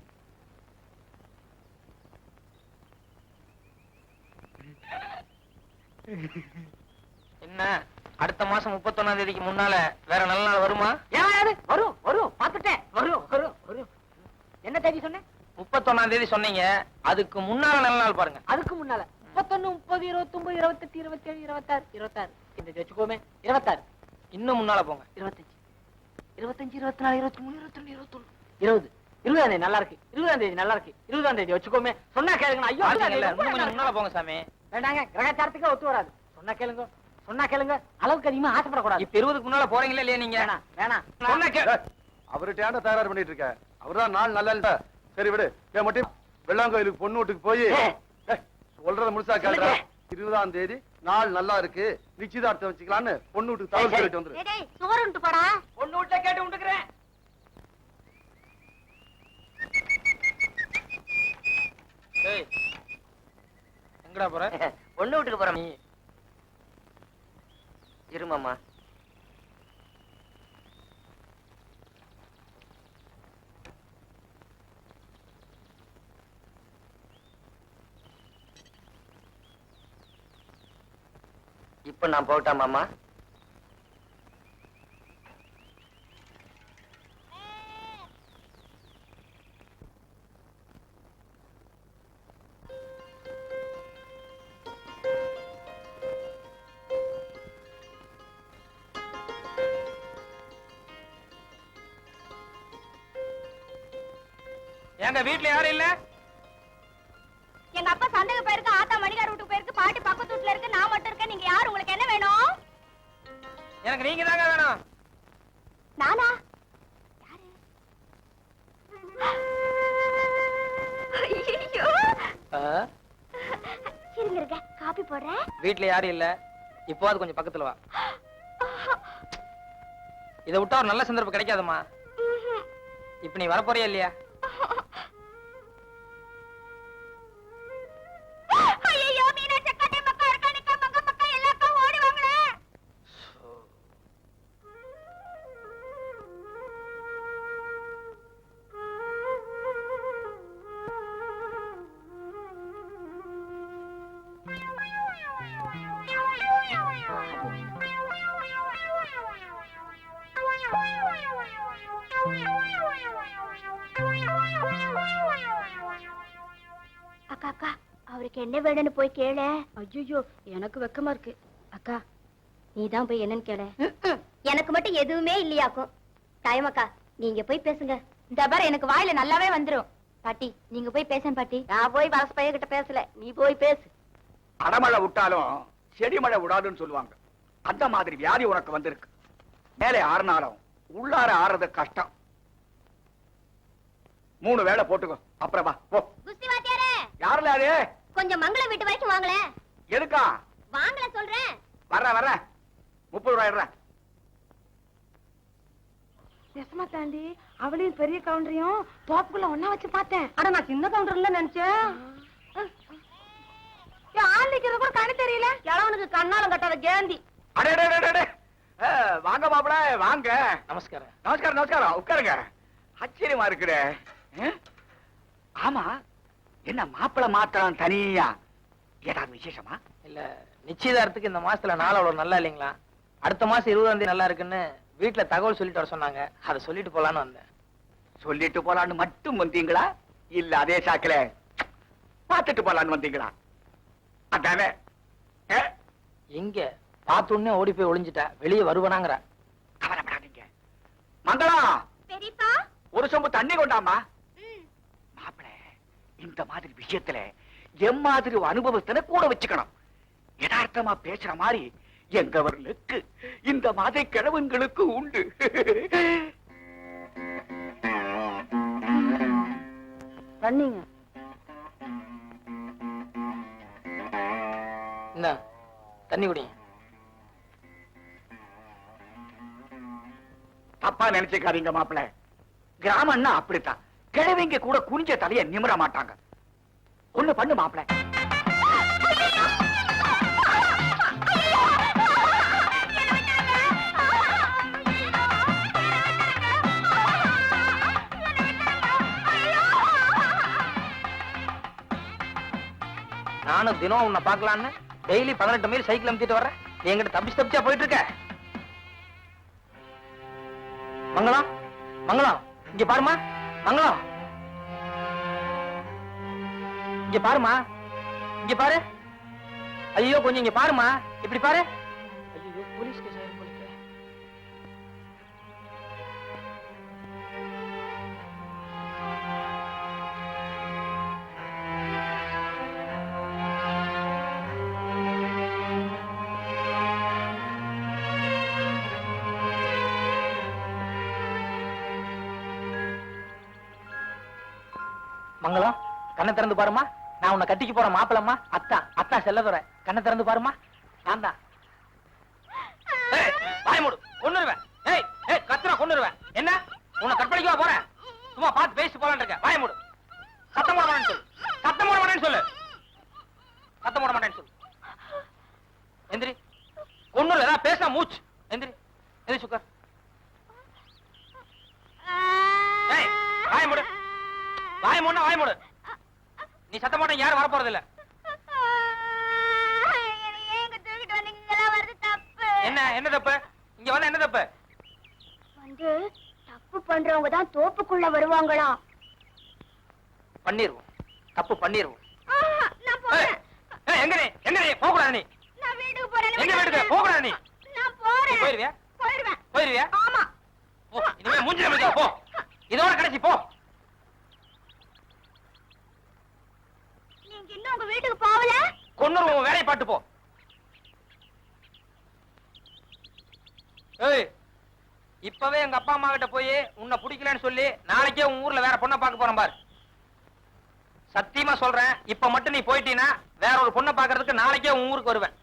என்ன அடுத்த மாசம் 31ஆம் தேதிக்கு முன்னால வேற நல்ல நாள் வருமா? ஏன் வரும் வரும் பாத்துட்டேன். வரும் வரும் வரும். என்ன தேதி சொன்னேன்? 31ஆம் தேதி சொன்னீங்க, அதுக்கு முன்னால நல்ல நாள் பாருங்க. அதுக்கு முன்னால 31, 30, 29, 28, 27, 26, 26. இந்த வச்சுக்கோமே 26. இன்னும் முன்னால போங்க. 25, 25, 24, 23, 22, 21, 20. 20ஆம் தேதி நல்லா இருக்கு. 20ஆம் தேதி நல்லா இருக்கு. 20ஆம் தேதி வச்சுக்கோமே. சொன்னா கேளுங்க. ஐயோ இன்னும் கொஞ்சம் முன்னால போங்க சாமி. வேண்டாங்க, கிரகச்சாரத்துக்கே ஒத்து வராது. சொன்னா கேளுங்க. சொன்னா கேளுங்க. அளவுக்கு அதிகமா ஆசைப்படக்கூடாது. இப்ப 20க்கு முன்னால போறீங்களா இல்லையா நீங்க? வேணாம் வேணாம். சொன்னா அவர்கிட்ட தயார் பண்ணிட்டு இருக்க. அவர்தான் நாள் நல்லா இல்ல. சரி விடு. ஏன் மட்டும் வெள்ளாங்கோயிலுக்கு பொண்ணு வீட்டுக்கு போய் சொல்றத முழுசா கேள்றா. 20ஆம் தேதி நாள் நல்லா இருக்கு, நிச்சயதார்த்தம் வச்சுக்கலான்னு பொண்ணு வீட்டுக்கு தகவல் சொல்லிட்டு வந்துரு. சோறுண்டு போடா. பொண்ணு வீட்டுல கேட்டு உண்டுக்கிறேன். ஏய், எங்கடா போற? பொண்ணு வீட்டுக்கு போறோம். நீ இருமாமா. இப்ப நான் போகட்டா மாமா? எங்க வீட்டுல யாரும் இல்ல? எங்க அப்பா சந்தைக்கு போயிருக்கு, ஆத்தா மணிகார் வீட்டுக்கு போயிருக்கு, பாட்டி பக்கத்து வீட்டுல இருக்கு, நான் மட்டும் இருக்கேன். நீங்க யாரு? உங்களுக்கு என்ன வேணும்? எனக்கு நீங்க தாங்க வேணும். நானா? இருங்க இருங்க, காபி போடுறேன். வீட்டுல யாரும் இல்ல, இப்போது கொஞ்சம் பக்கத்துல வா. இதை விட்டா ஒரு நல்ல சந்தர்ப்பம் கிடைக்காதம்மா. இப்ப நீ வரப்போறியா இல்லையா? ஐயோ, மீனாட்சி அக்கா, மக்கா இருக்கா, நிக்கா, மக்கா, மக்கா, எல்லா அக்கா ஓடி வாங்களே. அக்கா அக்கா, அவருக்கு என்ன வேணும்னு போய் கேள. ஐயோ, எனக்கு வெக்கமா இருக்கு. அக்கா, நீதான் போய் என்னன்னு கேள. எனக்கு மட்டும் எதுவுமே இல்லையாக்கும். தாயமக்கா, நீங்க போய் பேசுங்க. இந்த பாரு, எனக்கு வாயில நல்லாவே வந்துரும். பாட்டி, நீங்க போய் பேசேன் பாட்டி. நான் போய் வலசு பையன் கிட்ட பேசல, நீ போய் பேசு. அடமழை விட்டாலும் செடி மழை விடாதுன்னு சொல்லுவாங்க. அந்த மாதிரி வியாதி உனக்கு வந்திருக்கு. மேலே ஆறுனாலும் உள்ளார ஆறுறது கஷ்டம். 3 வேளை போட்டுக்கோ, அப்புறம் வா போ. குஸ்தி வாத்தியாரே, யாருல அது? கொஞ்சம் மங்களம் வீட்டு வரைக்கும் வாங்களே. எதுக்கா? வாங்கல சொல்றேன். வர்றேன் 30 ரூபாய். நெசமா தாண்டி அவளையும் பெரிய கவுண்டரையும் தோப்புக்குள்ள ஒன்னா வச்சு பார்த்தேன். அட, நான் சின்ன கவுண்டர்ல நினைச்சேன். ஆண்டிக்கிறது கூட கண்ணு தெரியல. கிழவனுக்கு கண்ணாலம் கட்டாத கேந்தி. அடே வாங்க மாப்பிள, வாங்க. நமஸ்காரம். நமஸ்காரம் நமஸ்காரம், உட்காருங்க. ஆச்சரியமா இருக்குடே. ஆமா, என்ன மாப்பிள மாத்திரம் தனியா? ஏதாவது விசேஷமா? இல்ல, நிச்சயதார்த்தத்துக்கு இந்த மாசத்துல நாள் அவ்வளவு நல்லா இல்லைங்களா? அடுத்த மாசம் 20ஆம் தேதி நல்லா இருக்குன்னு வீட்டுல தகவல் சொல்லிட்டு வர சொன்னாங்க. அதை சொல்லிட்டு போலான்னு வந்தேன். சொல்லிட்டு போலான்னு மட்டும் வந்தீங்களா, இல்ல அதே சாக்குல பாத்துட்டு போலான்னு வந்தீங்களா? அதானே. எங்க பார்த்தோன்னே ஓடி போய் ஒளிஞ்சிட்டா, வெளியே வருவனாங்கிற. கவலைப்படாதீங்க. மங்களம், பெரியப்பா, ஒரு சொம்பு தண்ணி கொண்டாமா. மாப்பிள, இந்த மாதிரி விஷயத்துல எம்மாதிரி அனுபவத்தின கூட வச்சுக்கணும். யதார்த்தமா பேசுற மாதிரி எங்கவர்களுக்கு இந்த மாதிரி கிழவன்களுக்கு உண்டு. தண்ணிங்க. என்ன தண்ணி குடிங்க. தப்பா நினைச்சுக்காதீங்க மாப்பிள, கிராமம்னா அப்படித்தான். கிழவிங்க கூட குனிஞ்ச தலைய நிமிர மாட்டாங்க. ஒண்ணு பண்ணு மாப்பிள. நானும் தினம் உன்னை பார்க்கலான்னு டெய்லி 18 மைல் சைக்கிள் அமுத்திட்டு வர்றேன். நீ எங்கிட்ட தப்பிச்சா போயிட்டு இருக்க. மங்களம், மங்களம், இங்க பாருமா. மங்களம், இங்க பாருமா. இங்க பாரு. ஐயோ, கொஞ்சம் இங்க பாருமா. இப்படி பாரு. ஐயோ, போலீஸ் கேஸ் ஆயிரும் போலீஸ். மங்களம் கண்ணை திறந்து பாருமா. நான் உன்னை கட்டிக்கு போற மாப்பிளம்மா. அத்தா செல்லதுரை. கண்ணை திறந்து பாருமா. நான் தான். வாய் மூடு. கொன்னுருவேன். ஏய் ஏய் கத்துறா கொன்னுருவேன். என்ன உன்னை கற்பழிக்கவா போறேன்? சும்மா பார்த்து பேசி போலான்னு இருக்க. வாய் மூடு. சத்தம் போட மாட்டேன்னு சொல்லு. சத்தம் போட மாட்டேன்னு சொல்லு. சத்தம் போட மாட்டேன்னு சொல்லு. எந்திரி. கொன்னுரு. ஏதாவது பேசினா மூச்சு. எந்திரி. எந்திரி சுக்கர். ஏய் வாய் மூடு. வாய் மூடுனா வாய் மூடு. நீ சத்தம் போட்டா யாரும் வர போறது இல்ல. என்ன தப்பு? இங்க வந்து என்ன தப்பு? வந்து தப்பு பண்றவங்க தான் தோப்புக்குள்ள வருவாங்களாம். பண்ணிருவோம். தப்பு பண்ணிருவோம். நான் போறேன். எங்க நீ போக கூடாது. நீ நான் வீட்டுக்கு போறேன். எங்க வீட்டுக்கு போக கூடாது. நீ நான் போறேன். போயிருவியா? போயிருவேன். ஆமா. போ. இனிமே மூஞ்சில முடியா போ. இதோட கடைசி போ. நீங்க இன்னும் உங்க வீட்டுக்கு போகல? கொன்னுருவோம். வேலையை பாட்டு போ. ஏய் இப்பவே எங்க அப்பா அம்மா கிட்ட போய் உன்னை பிடிக்கலன்னு சொல்லி நாளைக்கே உன் ஊர்ல வேற பொண்ணை பார்க்க போறேன் பாரு. சத்தியமா சொல்றேன். இப்ப மட்டும் நீ போயிட்டீன்னா வேற ஒரு பொண்ணை பார்க்கறதுக்கு நாளைக்கே உன் ஊருக்கு வருவேன்.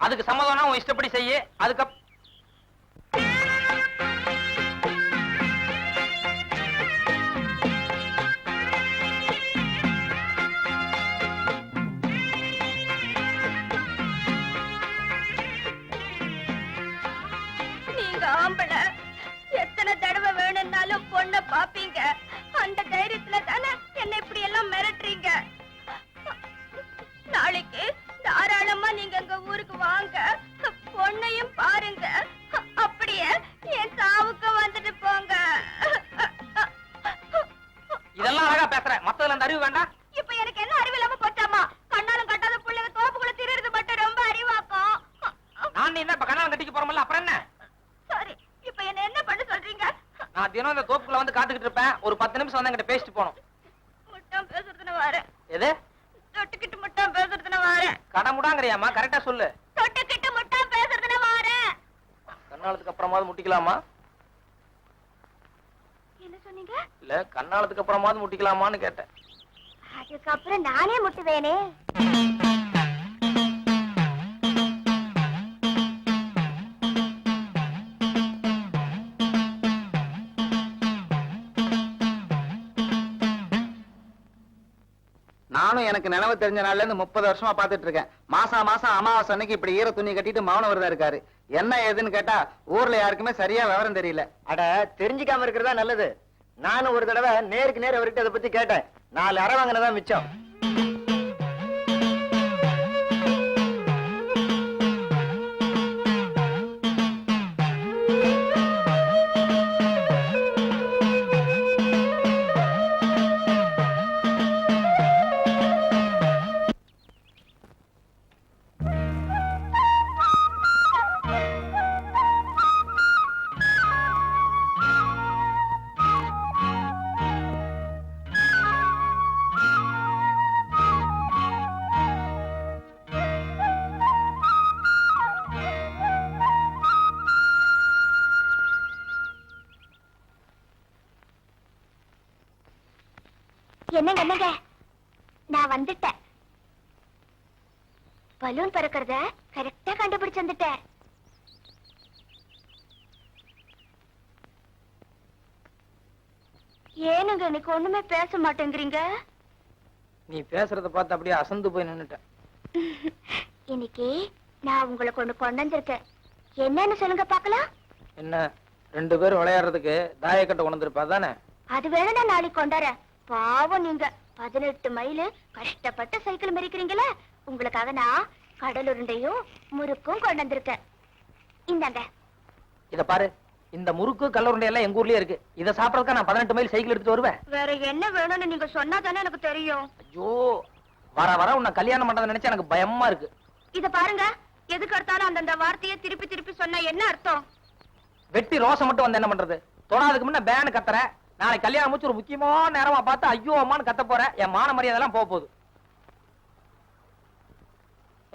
அதுக்கு சம்மதம்னா உன் இஷ்டப்படி செய்ய. அதுக்கு நீங்க ஆம்பளை எத்தனை தடவை வேணும்னாலும் பொண்ணை பாப்பீங்க. அந்த தைரியத்துல தானே என்ன இப்படி எல்லாம் மிரட்டுறீங்க. நாளைக்கு தாராளமா நீங்க எங்க ஊருக்கு வாங்க. பொண்ணையும் பாருங்க. அப்படியே என் சாவுக்கு வந்துட்டு போங்க. இதெல்லாம் அழகா பேசுற. மத்ததுல அந்த அறிவு வேண்டாம். இப்ப எனக்கு என்ன அறிவு இல்லாம போச்சாமா? கண்ணாலும் கட்டாத புள்ளைங்க தோப்புக்குள்ள திரிறது மட்டும் ரொம்ப அறிவாக்கும். நான் நீ என்ன இப்ப கண்ணாலம் கட்டிக்க போறோம்ல அப்புறம் என்ன? சரி இப்ப என்ன பண்ண சொல்றீங்க? நான் தினம் இந்த தோப்புக்குள்ள வந்து காத்துக்கிட்டு இருப்பேன். ஒரு 10 நிமிஷம் வந்து என்கிட்ட பேசிட்டு போனோம். முட்டம் பேசுறதுன்னு வரேன். எது? தொட்டுக்கிட்டு முட்டம் பேசுறதுன்னு வரேன். கடமுடாங்கறியாமா? கரெக்டா சொல்லு. தொட்டுக்கிட்டு முட்டம் பேசுறதுன்னு வரேன். கண்ணாலத்துக்கு அப்புறமாவது முட்டிக்கலாமா? என்ன சொன்னீங்க? இல்ல கண்ணாலத்துக்கு அப்புறமாவது முட்டிக்கலாமான்னு கேட்டேன். அதுக்கப்புறம் நானே முட்டுவேனே. நானும் எனக்கு நினைவு தெரிஞ்ச நாள்ல இருந்து 30 வருஷமா பாத்துட்டு இருக்கேன். மாசம் அமாவாசை அன்னைக்கு இப்படி ஈர துணி கட்டிட்டு மௌன விரதம் இருக்காரு. என்ன ஏதுன்னு கேட்டா ஊர்ல யாருக்குமே சரியா விவரம் தெரியல. அட தெரிஞ்சுக்காம இருக்கிறதா நல்லது. நானும் ஒரு தடவை நேருக்கு நேர் அவர்கிட்ட அதை பத்தி கேட்டேன். 4 அரை வாங்கினதான் மிச்சம். என்னங்க நான் வந்துட்டேன். பலூன் பறக்கிறத கரெக்டா கண்டுபிடிச்சு வந்துட்டேன். ஏனுங்க இன்னைக்கு ஒண்ணுமே பேச மாட்டேங்கிறீங்க? நீ பேசுறத பார்த்து அப்படியே அசந்து போய் நின்னுட்டேன். இன்னைக்கு நான் உங்களுக்கு ஒண்ணு கொண்டு வந்திருக்கேன். என்னன்னு சொல்லுங்க பாக்கலாம். என்ன 2 பேரும் விளையாடுறதுக்கு தாயக்கட்டை கொண்டு வந்திருப்பா தானே? அது வேணும் நான் நாளைக்கு கொண்டாரேன். பாவம் நீங்க 18 மைல் கஷ்டப்பட்டு சைக்கிள் மெரிக்கிறீங்களே, உங்களுக்காக நான் கடலுருண்டையும் முறுக்கும் கொண்டு வந்திருக்கேன். இந்தாங்க. இத பாரு, இந்த முறுக்கு கல்லூருண்டை எல்லாம் எங்க ஊர்லயே இருக்கு. இத சாப்பிடறதுக்கு நான் 18 மைல் சைக்கிள் எடுத்துட்டு வருவேன். வேற என்ன வேணும்னு நீங்க சொன்னா தானே எனக்கு தெரியும். ஐயோ, வர வர உன்னை கல்யாணம் பண்றதை நினைச்சா எனக்கு பயமா இருக்கு. இத பாருங்க, எதுக்கு எடுத்தாலும் அந்தந்த வார்த்தையை திருப்பி திருப்பி சொன்னா என்ன அர்த்தம்? வெட்டி ரோசம் மட்டும் வந்து என்ன பண்றது? தொடாதுக்கு முன்ன பேனு கத்துற. நாளை கல்யாணம் முடிச்சு ஒரு முக்கியமான நேரமா பார்த்து ஐயோ அம்மான்னு கத்த போற. என் மான மரியாதை எல்லாம் போக போகுது.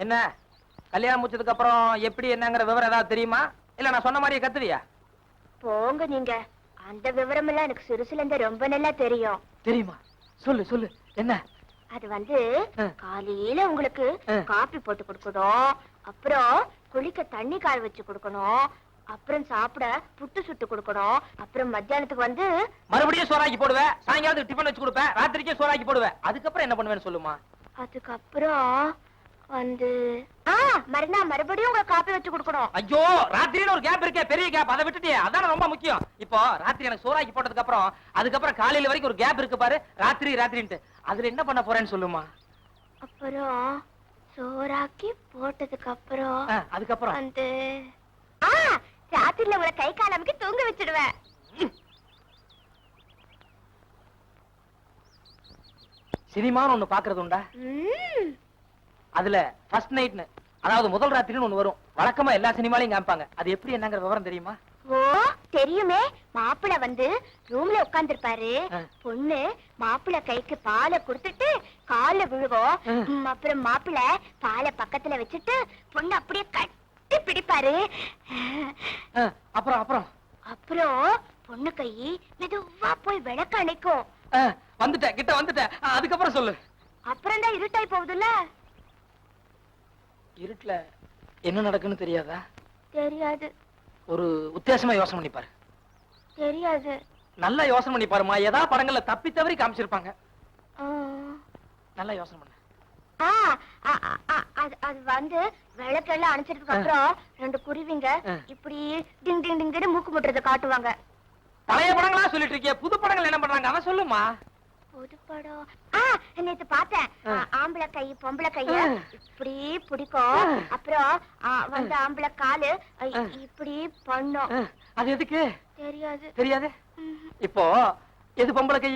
என்ன கல்யாணம் முடிச்சதுக்கு அப்புறம் எப்படி என்னங்கிற விவரம் ஏதாவது தெரியுமா? இல்ல நான் சொன்ன மாதிரியே கத்துவியா? போங்க நீங்க. அந்த விவரம் எல்லாம் எனக்கு சிறுசுல இருந்து ரொம்ப நல்லா தெரியும். தெரியுமா? சொல்லு சொல்லு. என்ன? அது வந்து ஆ. காலையில உங்களுக்கு ஆ. காபி போட்டு கொடுக்கணும், அப்புறம் குளிக்க தண்ணி காய வச்சு கொடுக்கணும், அப்புறம் சாப்பிட புட்டு சுட்டு கொடுக்கணும், அப்புறம் மத்தியானத்துக்கு வந்து மறுபடியும் சோறாக்கி போடுவேன், சாயங்காலத்துக்கு டிஃபன் வச்சு கொடுப்பேன், ராத்திரிக்கே சோறாக்கி போடுவேன். அதுக்கப்புறம் என்ன பண்ணுவேன்னு சொல்லுமா? அதுக்கப்புறம் வந்து மறுபடியும் உங்க காப்பி வச்சு கொடுக்கணும். ஐயோ, ராத்திரியில ஒரு கேப் இருக்கே, பெரிய கேப், அதை விட்டுட்டே. அதான ரொம்ப முக்கியம். இப்போ ராத்திரி எனக்கு சோறாக்கி போட்டதுக்கு அப்புறம் அதுக்கப்புறம் காலையில வரைக்கும் ஒரு கேப் இருக்கு பாரு, ராத்திரின்ட்டு. அதுல என்ன பண்ண போறேன்னு சொல்லுமா? அப்புறம் சோறாக்கி போட்டதுக்கு அப்புறம் அதுக்கப்புறம் வந்து ராத்திரில உங்களை கை காலமுக்கு தூங்க வச்சிடுவேன். சினிமான்னு ஒண்ணு பாக்குறது உண்டா? அதுல ஃபர்ஸ்ட் நைட்னு, அதாவது முதல் ராத்திரின்னு ஒண்ணு வரும். வழக்கமா எல்லா சினிமாலையும் காமிப்பாங்க. அது எப்படி என்னங்கிற விவரம் தெரியுமா? ஓ தெரியுமே. மாப்பிள்ள வந்து ரூம்ல உட்கார்ந்திருப்பாரு, பொண்ணு மாப்பிள்ள கைக்கு பாலை கொடுத்துட்டு கால்ல விழுகும், அப்புறம் மாப்பிள்ள பாலை பக்கத்துல வச்சுட்டு பொண்ணு அப்படியே கட்டி பிடிப்பாரு. அப்புறம் அப்புறம் அப்புறம் பொண்ணு கை மெதுவா போய் விளக்க அணைக்கும். வந்துட்டேன், கிட்ட வந்துட்டேன். அதுக்கப்புறம் சொல்லு. அப்புறம் தான் இருட்டாய் போகுதுல்ல. இருட்டுல என்ன நடக்குன்னு தெரியாதா? தெரியாது. ஒரு உத்தேசமா யோசனை பண்ணி பாரு. தெரியாது. நல்லா யோசனை பண்ணி பாருமா. ஏதா படங்கள்ல தப்பி தவறி காமிச்சிருப்பாங்க. நல்லா யோசனை பண்ணு. அது வந்து விளக்கெல்லாம் அணைச்சதுக்கு அப்புறம் ரெண்டு குருவிங்க இப்படி டிங் டிங் டிங்னு மூக்கு முட்டுறத காட்டுவாங்க. பழைய படங்களா சொல்லிட்டு இருக்கிய, புது படங்கள் என்ன பண்றாங்க அத சொல்லுமா? புது படம் நேத்து பார்த்தேன். ஆம்பளை கை பொம்பளை கைய இப்படி பிடிக்கும், அப்புறம் வந்து ஆம்பளை காலு இப்படி பண்ணும். அது எதுக்கு தெரியாது. தெரியாது. இப்போ எது பொம்பளை கை?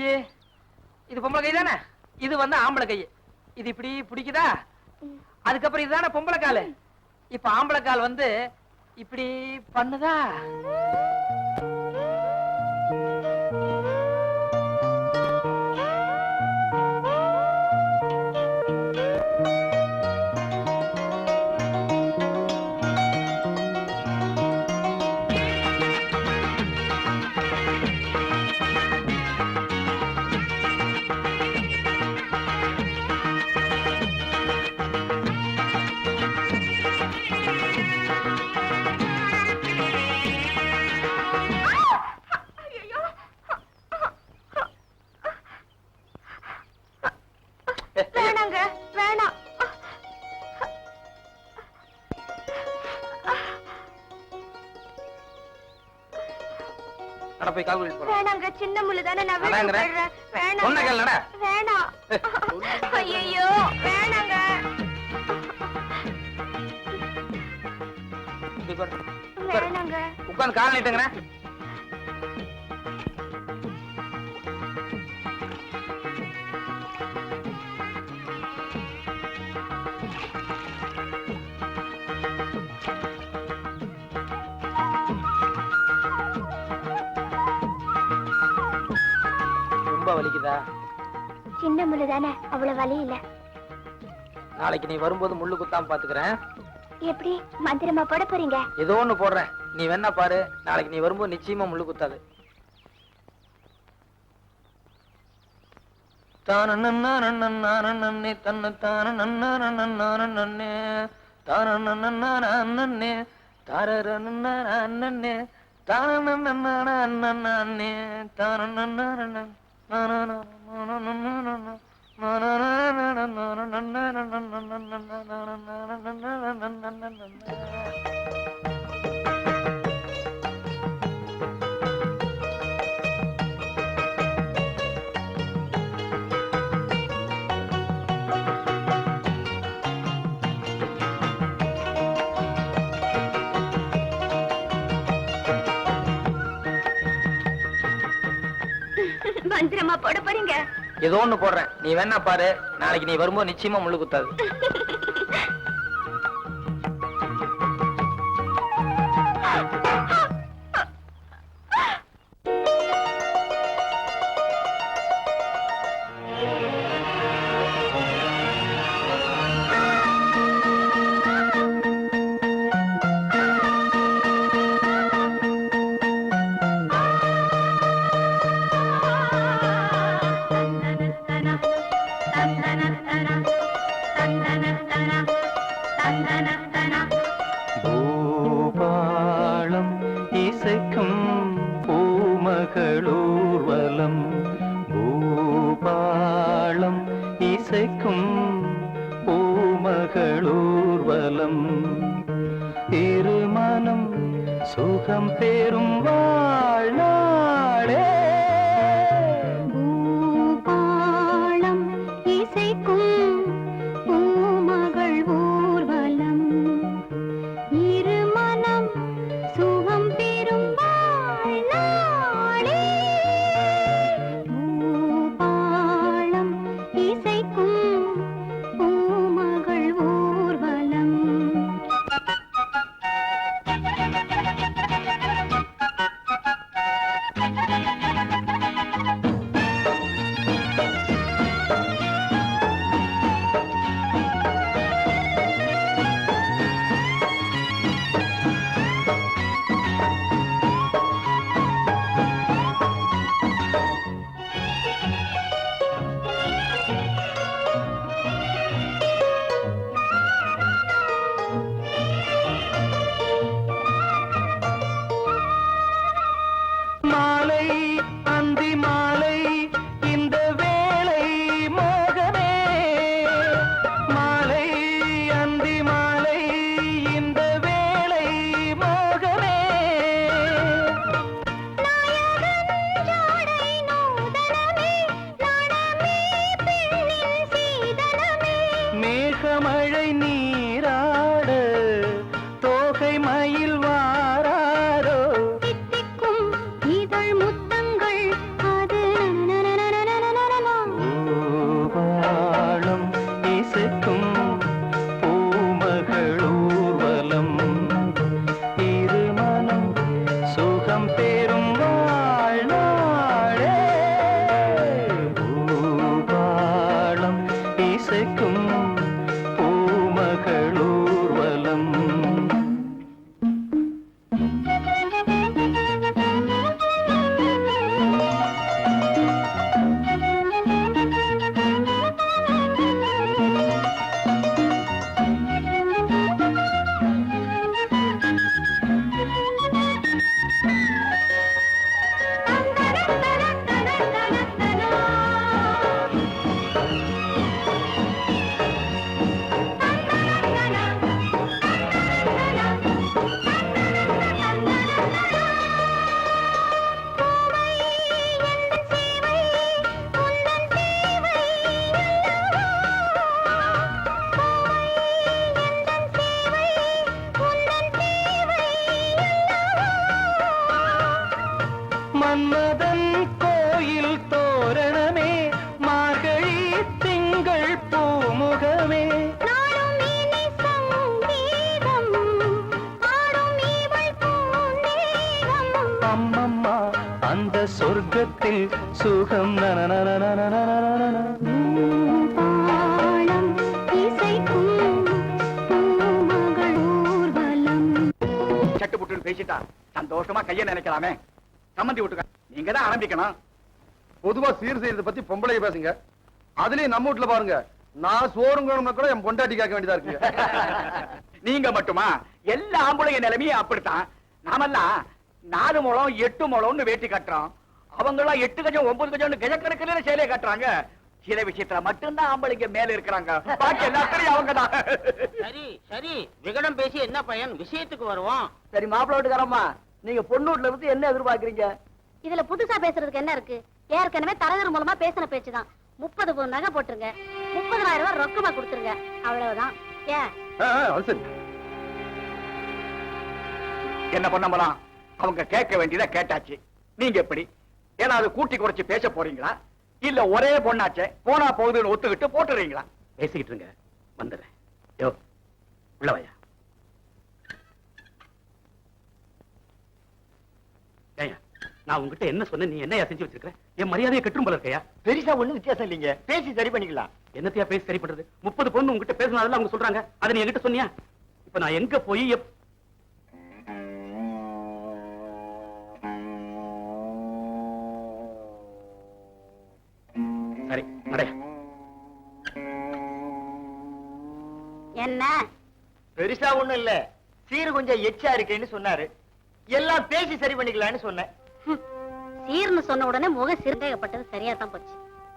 இது பொம்பளை கை தானே, இது வந்து ஆம்பளை கை. இது இப்படி பிடிக்குதா? அதுக்கப்புறம் இதுதானே பொம்பளை காலு. இப்ப ஆம்பளை கால் வந்து இப்படி பண்ணுதா? வேணாங்க, வேணாம். நட போய் கால் கழுவிட்டு போறோம். வேணாங்க, சின்ன முள்ளு தானே, நான் நடங்கறேன். விட்டுறேன். வேணாம். சொன்ன கேள் நட. வேணாம். ஐயோ வேணாங்க. இப்படி பாரு. வேணாங்க. உட்கார்ந்து கால் நீட்டுங்கறேன். ரொம்ப வலிக்குதா? சின்ன முள்ளு தானே, அவ்வளவு வலி இல்ல. நாளைக்கு நீ வரும்போது முள்ளு குத்தாம பாத்துக்கிறேன். எப்படி மந்திரமா போட போறீங்க? ஏதோ ஒண்ணு போடுறேன், நீ வேணா பாரு. நாளைக்கு நீ வரும்போது நிச்சயமா முள்ளு குத்தாது. தான நன்னே தன்ன தான நன்னே தான நன்னே தாரர நன்னே தான நன்னே தான நன்னே மந்திரமா போட போறீங்க? ஏதோ ஒண்ணு போடுறேன், நீ வேணா பாரு. நாளைக்கு நீ வரும்போது நிச்சயமா முள்ளு குத்தாது. பூமகளூர்வலம் பூபாளம் இசைக்கும் பூமகளூர்வலம் இருமனம் சுகம் பெறும் வாழ்நாளே பூபாளம் இசைக்கும் பூமகள் ஊர்வலம் இருமனம் சுகம் பெறும் வாழ்நாளே பூபாளம் இசைக்கும் பூமகள் ஊர்வலம் மாலை அந்தி மாலை இந்த வேளை மோகமே மாலை அந்தி மாலை இந்த வேளை மோகமே மேகமழை நீராட தோகை மயில் வாராரோ இதழ் முத்தங்கள் அது பூபாளம் இசைக்கும் பூமகளூர்வலம் இருமனம் சுகம் பெறும் வாழ்நாளே பூபாளம் இசைக்கும் பூமகளூர்வலம் மன்மதன் கோயில் தோரணமே மார்கழி திங்கள் பூமுகமே நாளும் இனி சங்கீதம் ஆடும் இவள் பூந்தேகம் அம்மம்மா அந்த சொர்க்கத்தில் சுகம் பூபாளம் இசைக்கும் பூமகள் ஊர்வலம் சட்டு புட்டுன்னு பேசிட்டா சந்தோஷமா கைய நினைக்கலாமே. சம்மந்தி விட்டுக்க, நீங்க தான் ஆரம்பிக்கணும். பொதுவா சீர் செய்யறத பத்தி பொம்பளை பேசுங்க. அதுலயும் நம்ம வீட்டுல பாருங்க, நான் சோறுங்கணும்னா கூட என் பொண்டாட்டி கேட்க வேண்டியதா இருக்குங்க. நீங்க மட்டுமா? எல்லா ஆம்பளைங்க நிலைமையும் அப்படித்தான். நாமெல்லாம் 4 முழம் 8 முழம்னு வேட்டி கட்டுறோம். அவங்க எல்லாம் 8 கஜம் 9 கஜம்னு கஜக்கணக்கில சேலையை கட்டுறாங்க. சில விஷயத்துல மட்டும்தான் ஆம்பளைங்க மேல இருக்கிறாங்க. பாக்கி எல்லாத்தையும் அவங்க தான். சரி சரி, விகடம் பேசி என்ன பயன்? விஷயத்துக்கு வருவோம். சரி மாப்பிள்ளை வீட்டுக்காரம்மா, நீங்க பொண்ணு வீட்டுல இருந்து என்ன எதிர்பார்க்கறீங்க? இதுல புதுசா பேசுறதுக்கு என்ன இருக்கு? ஏற்கனவே தரகர் மூலமா பேசின பேச்சுதான். 30 பவுன் நகை போட்டுருங்க, 30,000 ரூபாய் ரொக்கமா கொடுத்துருங்க, அவ்வளவுதான். ஏன் அது சரி. என்ன பண்ண போலாம்? அவங்க கேட்க வேண்டியதை கேட்டாச்சு. நீங்க எப்படி ஏதாவது கூட்டி குறைச்சு பேச போறீங்களா? இல்ல ஒரே பொண்ணாச்சே போனா போகுதுன்னு ஒத்துக்கிட்டு போட்டுறீங்களா? பேசிக்கிட்டு இருங்க, வந்துடுறேன். யோ உள்ளவையா. ஏய்யா, நான் உங்ககிட்ட என்ன சொன்னேன், நீ என்னையா செஞ்சு வச்சிருக்க? என் மரியாதையை கெட்டும் போல இருக்கையா? பெருசா ஒண்ணும் வித்தியாசம் இல்லைங்க, பேசி சரி பண்ணிக்கலாம். என்னத்தையா பேசி சரி பண்றது? 30 பொண்ணு உங்ககிட்ட பேசினதெல்லாம் அவங்க சொல்றாங்க, அதை நீ என்கிட்ட சொன்னியா? இப்ப நான் எங்க போய் சரி நடைய. என்ன பெருசா ஒண்ணும் இல்ல, சீரு கொஞ்சம் எச்சா இருக்கேன்னு சொன்னாரு. எல்லாம் பேசி சரி பண்ணிக்கலாம்னு சொன்னேன். சீர்னு சொன்ன உடனே முகம் சிறுந்தேகப்பட்டது சரியா தான் போச்சு.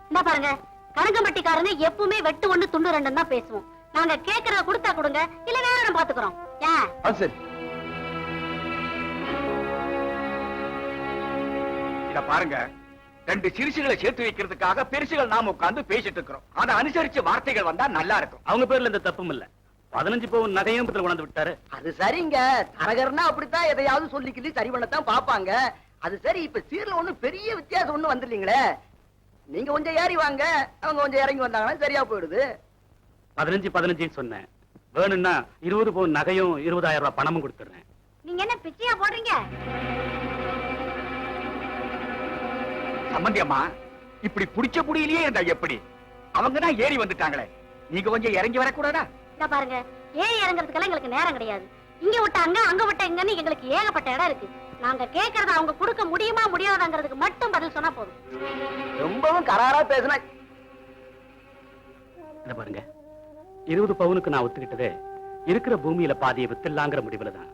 என்ன பாருங்க, கணக்கம்பட்டிக்காரங்க எப்பவுமே வெட்டு ஒண்ணு துண்டு ரெண்டு தான் பேசுவோம். நாங்க கேக்குறத கொடுத்தா கொடுங்க, இல்ல வேற இடம் பாத்துக்கிறோம். ஏன்? அது சரி. இத பாருங்க, ரெண்டு சிறுசுகளை சேர்த்து வைக்கிறதுக்காக பெருசுகள் நாம உட்கார்ந்து பேசிட்டு இருக்கிறோம். அதை அனுசரிச்சு வார்த்தைகள் வந்தா நல்லா இருக்கும். அவங்க பேர்ல எந்த தப்பும் இல்ல. 15 பவுன் நகையும் கொண்டாந்து விட்டாரு. அது சரிங்க, தரகர்னா அப்படித்தான் எதையாவது சொல்லிக்கிட்டு சரி பண்ணத்தான் பாப்பாங்க. அது சரி, இப்ப சீர்ல ஒண்ணும் பெரிய வித்தியாசம் ஒண்ணும் வந்துடலீங்களே. நீங்க கொஞ்சம் ஏறி வாங்க, அவங்க கொஞ்சம் இறங்கி வந்தாங்கன்னா சரியா போயிடுது. 15 சொன்னேன். வேணும்னா 20 பவுன் நகையும் 20,000 ரூபாய் பணமும் கொடுத்துறேன். நீங்க என்ன பிச்சையா போடுறீங்க? சம்பந்தி அம்மா, இப்படி புடிச்ச புடியிலேயே இருந்தா எப்படி? அவங்க தான் ஏறி வந்துட்டாங்களே, நீங்க கொஞ்சம் இறங்கி வரக்கூடாதா? இத பாருங்க, ஏறி இறங்குறதுக்கெல்லாம் எங்களுக்கு நேரம் கிடையாது. இங்க விட்ட அங்க விட்ட இங்கன்னு எங்களுக்கு ஏகப்பட்ட இடம் இருக்கு. நாங்க கேக்குறத அவங்க கொடுக்க முடியுமா முடியாதாங்கிறதுக்கு மட்டும் பதில் சொன்னா போதும். ரொம்பவும் கராரா பேசுனா. இத பாருங்க, 20 பவுனுக்கு நான் ஒத்துக்கிட்டதே இருக்கிற பூமியில பாதியை வித்துடலாங்கிற முடிவுலதான்.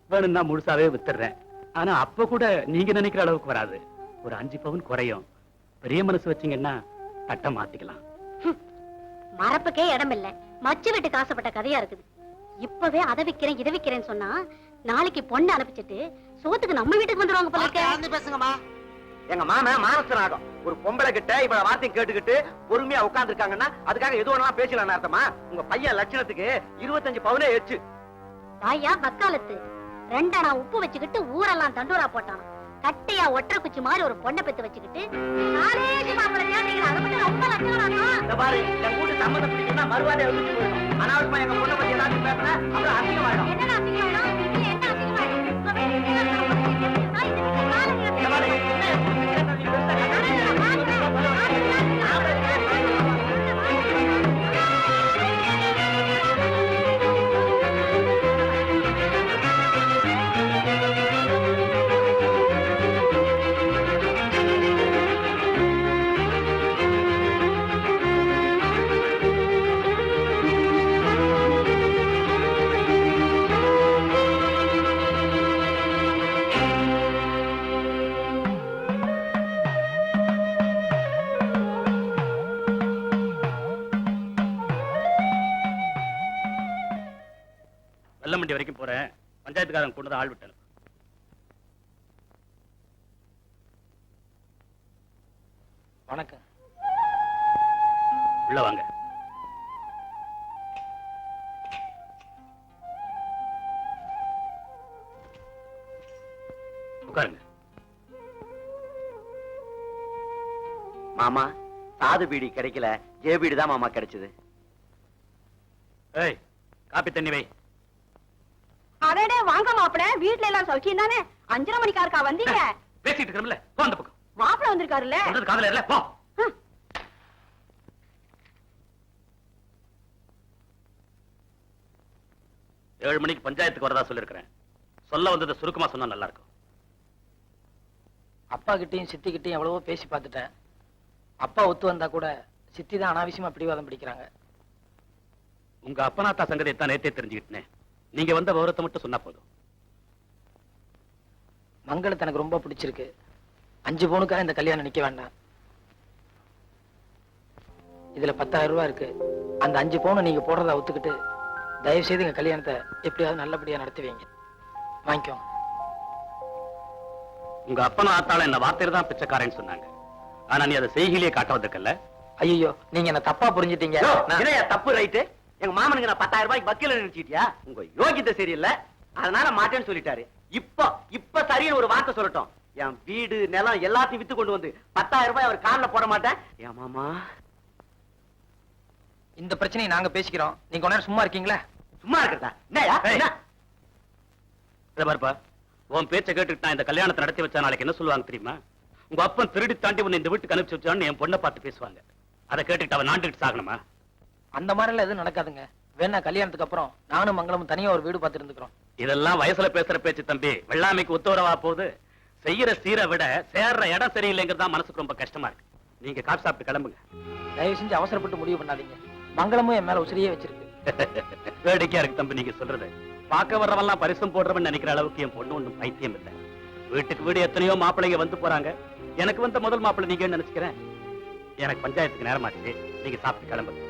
வேணும்னா முழுசாவே வித்துடுறேன். ஆனா அப்ப கூட நீங்க நினைக்கிற அளவுக்கு வராது. ஒரு 5 பவுன் குறையும். பெரிய மனசு வச்சீங்கன்னா தட்ட மாத்திக்கலாம். மரப்புக்கே இடம் இல்ல, மச்சு வீட்டு காசுப்பட்ட கதையா இருக்குது. இப்பவே அதை விக்கிறேன் இதை விக்கிறேன்னு சொன்னா நாளைக்கு பொண்ணு அனுப்பிச்சிட்டு சோத்துக்கு நம்ம வீட்டுக்கு வந்துருவாங்க போல இருக்க. பேசுங்கம்மா. எங்க மாமன் மானஸ்தனாகும். ஒரு பொம்பளை கிட்ட இவ்வளவு வார்த்தையும் கேட்டுக்கிட்டு பொறுமையா உட்கார்ந்து இருக்காங்கன்னா அதுக்காக எது வேணாலும் பேசலாம் அர்த்தமா? உங்க பையன் லட்சணத்துக்கு 25 பவுனே எச்சு. தாயா வக்காலத்து 2 அணா உப்பு வச்சுக்கிட்டு ஊரெல்லாம் தண்டூரா போட்டான். கட்டையா ஒற்றை குச்சி மாதிரி ஒரு பொண்ணை பெத்து வச்சுக்கிட்டு ரொம்ப லட்சம். பாரு, என் கூட்டு சம்மந்தம் பிடிக்குன்னா மறுவாதை எழுதிட்டு போயிடும். அனாவசியமா எங்க பொண்ணை பத்தி ஏதாச்சும் பேசுனா அப்புறம் அதிகமாயிடும். என்ன அசிங்கமாயிடும்? என்ன அசிங்கமாயிடும்? வெள்ளமண்டி வரைக்கும் போறேன். பஞ்சாயத்துக்காரன் கொண்டு ஆள் விட்டேன். வணக்கம். உள்ள வாங்க. உட்காருங்க. மாமா, சாது பீடி கிடைக்கல, ஜே பீடி தான் மாமா கிடைச்சது. ஏய், காப்பி தண்ணி வை. அடடே வாங்க மாப்பிள, வீட்ல எல்லாம் சௌக்கியம் தானே? 5:30 மணிக்காருக்கா வந்தீங்க? பேசிட்டு இருக்கறோம்ல, போ அந்த பக்கம். மாப்பிள வந்திருக்காருல்ல? சொல்றது காதுல இல்ல, போ. ஏழு மணிக்கு பஞ்சாயத்துக்கு வரதா சொல்லிருக்கிறேன். சொல்ல வந்ததை சுருக்கமா சொன்னா நல்லா இருக்கும். அப்பா கிட்டையும் சித்தி கிட்டையும் எவ்வளவோ பேசி பார்த்துட்டேன். அப்பா ஒத்து வந்தா கூட சித்தி தான் அனாவசியமா பிடிவாதம் பிடிக்கிறாங்க. உங்க அப்பனாத்தா சங்கதியை தான் நேத்தே தெரிஞ்சுக்கிட்டேன். நீங்க வந்த விவரத்தை மட்டும் சொன்னா போதும். மங்களத்தை எனக்கு ரொம்ப பிடிச்சிருக்கு. 5 பவுனுக்காக இந்த கல்யாணம் நிக்க வேண்டாம். இதுல 10,000 ரூபாய் இருக்கு. அந்த 5 பவுனை நீங்க போடுறதா ஒத்துக்கிட்டு தயவு செய்து எங்க கல்யாணத்தை எப்படியாவது நல்லபடியா நடத்துவீங்க. வாங்கிக்கோங்க. உங்க அப்பன ஆத்தால என்ன வார்த்தையில தான் பிச்சைக்காரன்னு சொன்னாங்க. ஆனா நீ அதை செய்கையிலேயே காட்ட வந்திருக்கல. ஐயோ, நீங்க என்ன தப்பா புரிஞ்சுட்டீங்க. தப்பு ரைட்டு. எங்க மாமனுக்கு நான் 10,000 ரூபாய்க்கு வக்கீல நினைச்சிட்டியா? உங்க யோகிதை சரியில்லை, அதனால மாட்டேன்னு சொல்லிட்டாரு. இப்ப சரின்னு ஒரு வார்த்தை சொல்லட்டும். என் வீடு நிலம் எல்லாத்தையும் வித்து கொண்டு வந்து 10,000 ரூபாய் அவர் கால்ல போட மாட்டேன். ஏன் மாமா? இந்த பிரச்சனையை நாங்க பேசிக்கிறோம். நீங்க கொஞ்ச நேரம் சும்மா இருக்கீங்களா? சும்மா இருக்கிறதா? என்னயா? இத பாருப்பா, உன் பேச்சை கேட்டுட்டு நான் இந்த கல்யாணத்தை நடத்தி வச்சா நாளைக்கு என்ன சொல்லுவாங்க தெரியுமா? உங்க அப்பன் திருடி தாண்டி உன்னை இந்த வீட்டுக்கு அனுப்பிச்சு வச்சான்னு என் பொண்ணை பார்த்து பேசுவாங்க. அதை கேட்டுட்டு அவன் நாண்டுகிட்டு சாகணுமா? அந்த மாதிரி எல்லாம் எதுவும் நடக்காதுங்க. வேணா கல்யாணத்துக்கு அப்புறம் நானும் மங்களமும் தனியா ஒரு வீடு பார்த்து இருந்துக்கிறோம். இதெல்லாம் வயசுல பேசுற பேச்சு தம்பி. வெள்ளாமைக்கு ஒத்துவரவா போகுது. செய்யற சீரை விட சேர்ற இடம் சரியில்லைங்கிறதா மனசுக்கு ரொம்ப கஷ்டமா இருக்கு. நீங்க காப்பி சாப்பிட்டு கிளம்புங்க. தயவு செஞ்சு அவசரப்பட்டு முடிவு பண்ணாதீங்க. மங்களமும் என் மேல உசிரியே வச்சிருக்கு. வேடிக்கையா இருக்கு தம்பி நீங்க சொல்றது. பார்க்க வர்றவெல்லாம் பரிசும் போடுறவன் நினைக்கிற அளவுக்கு என் பொண்ணு ஒன்றும் பைத்தியம் இல்லை. வீட்டுக்கு வீடு எத்தனையோ மாப்பிள்ளைங்க வந்து போறாங்க. எனக்கு வந்த முதல் மாப்பிள்ளை நீங்கன்னு நினைச்சுக்கிறேன். எனக்கு பஞ்சாயத்துக்கு நேரமாச்சு. நீங்க சாப்பிட்டு கிளம்புங்க.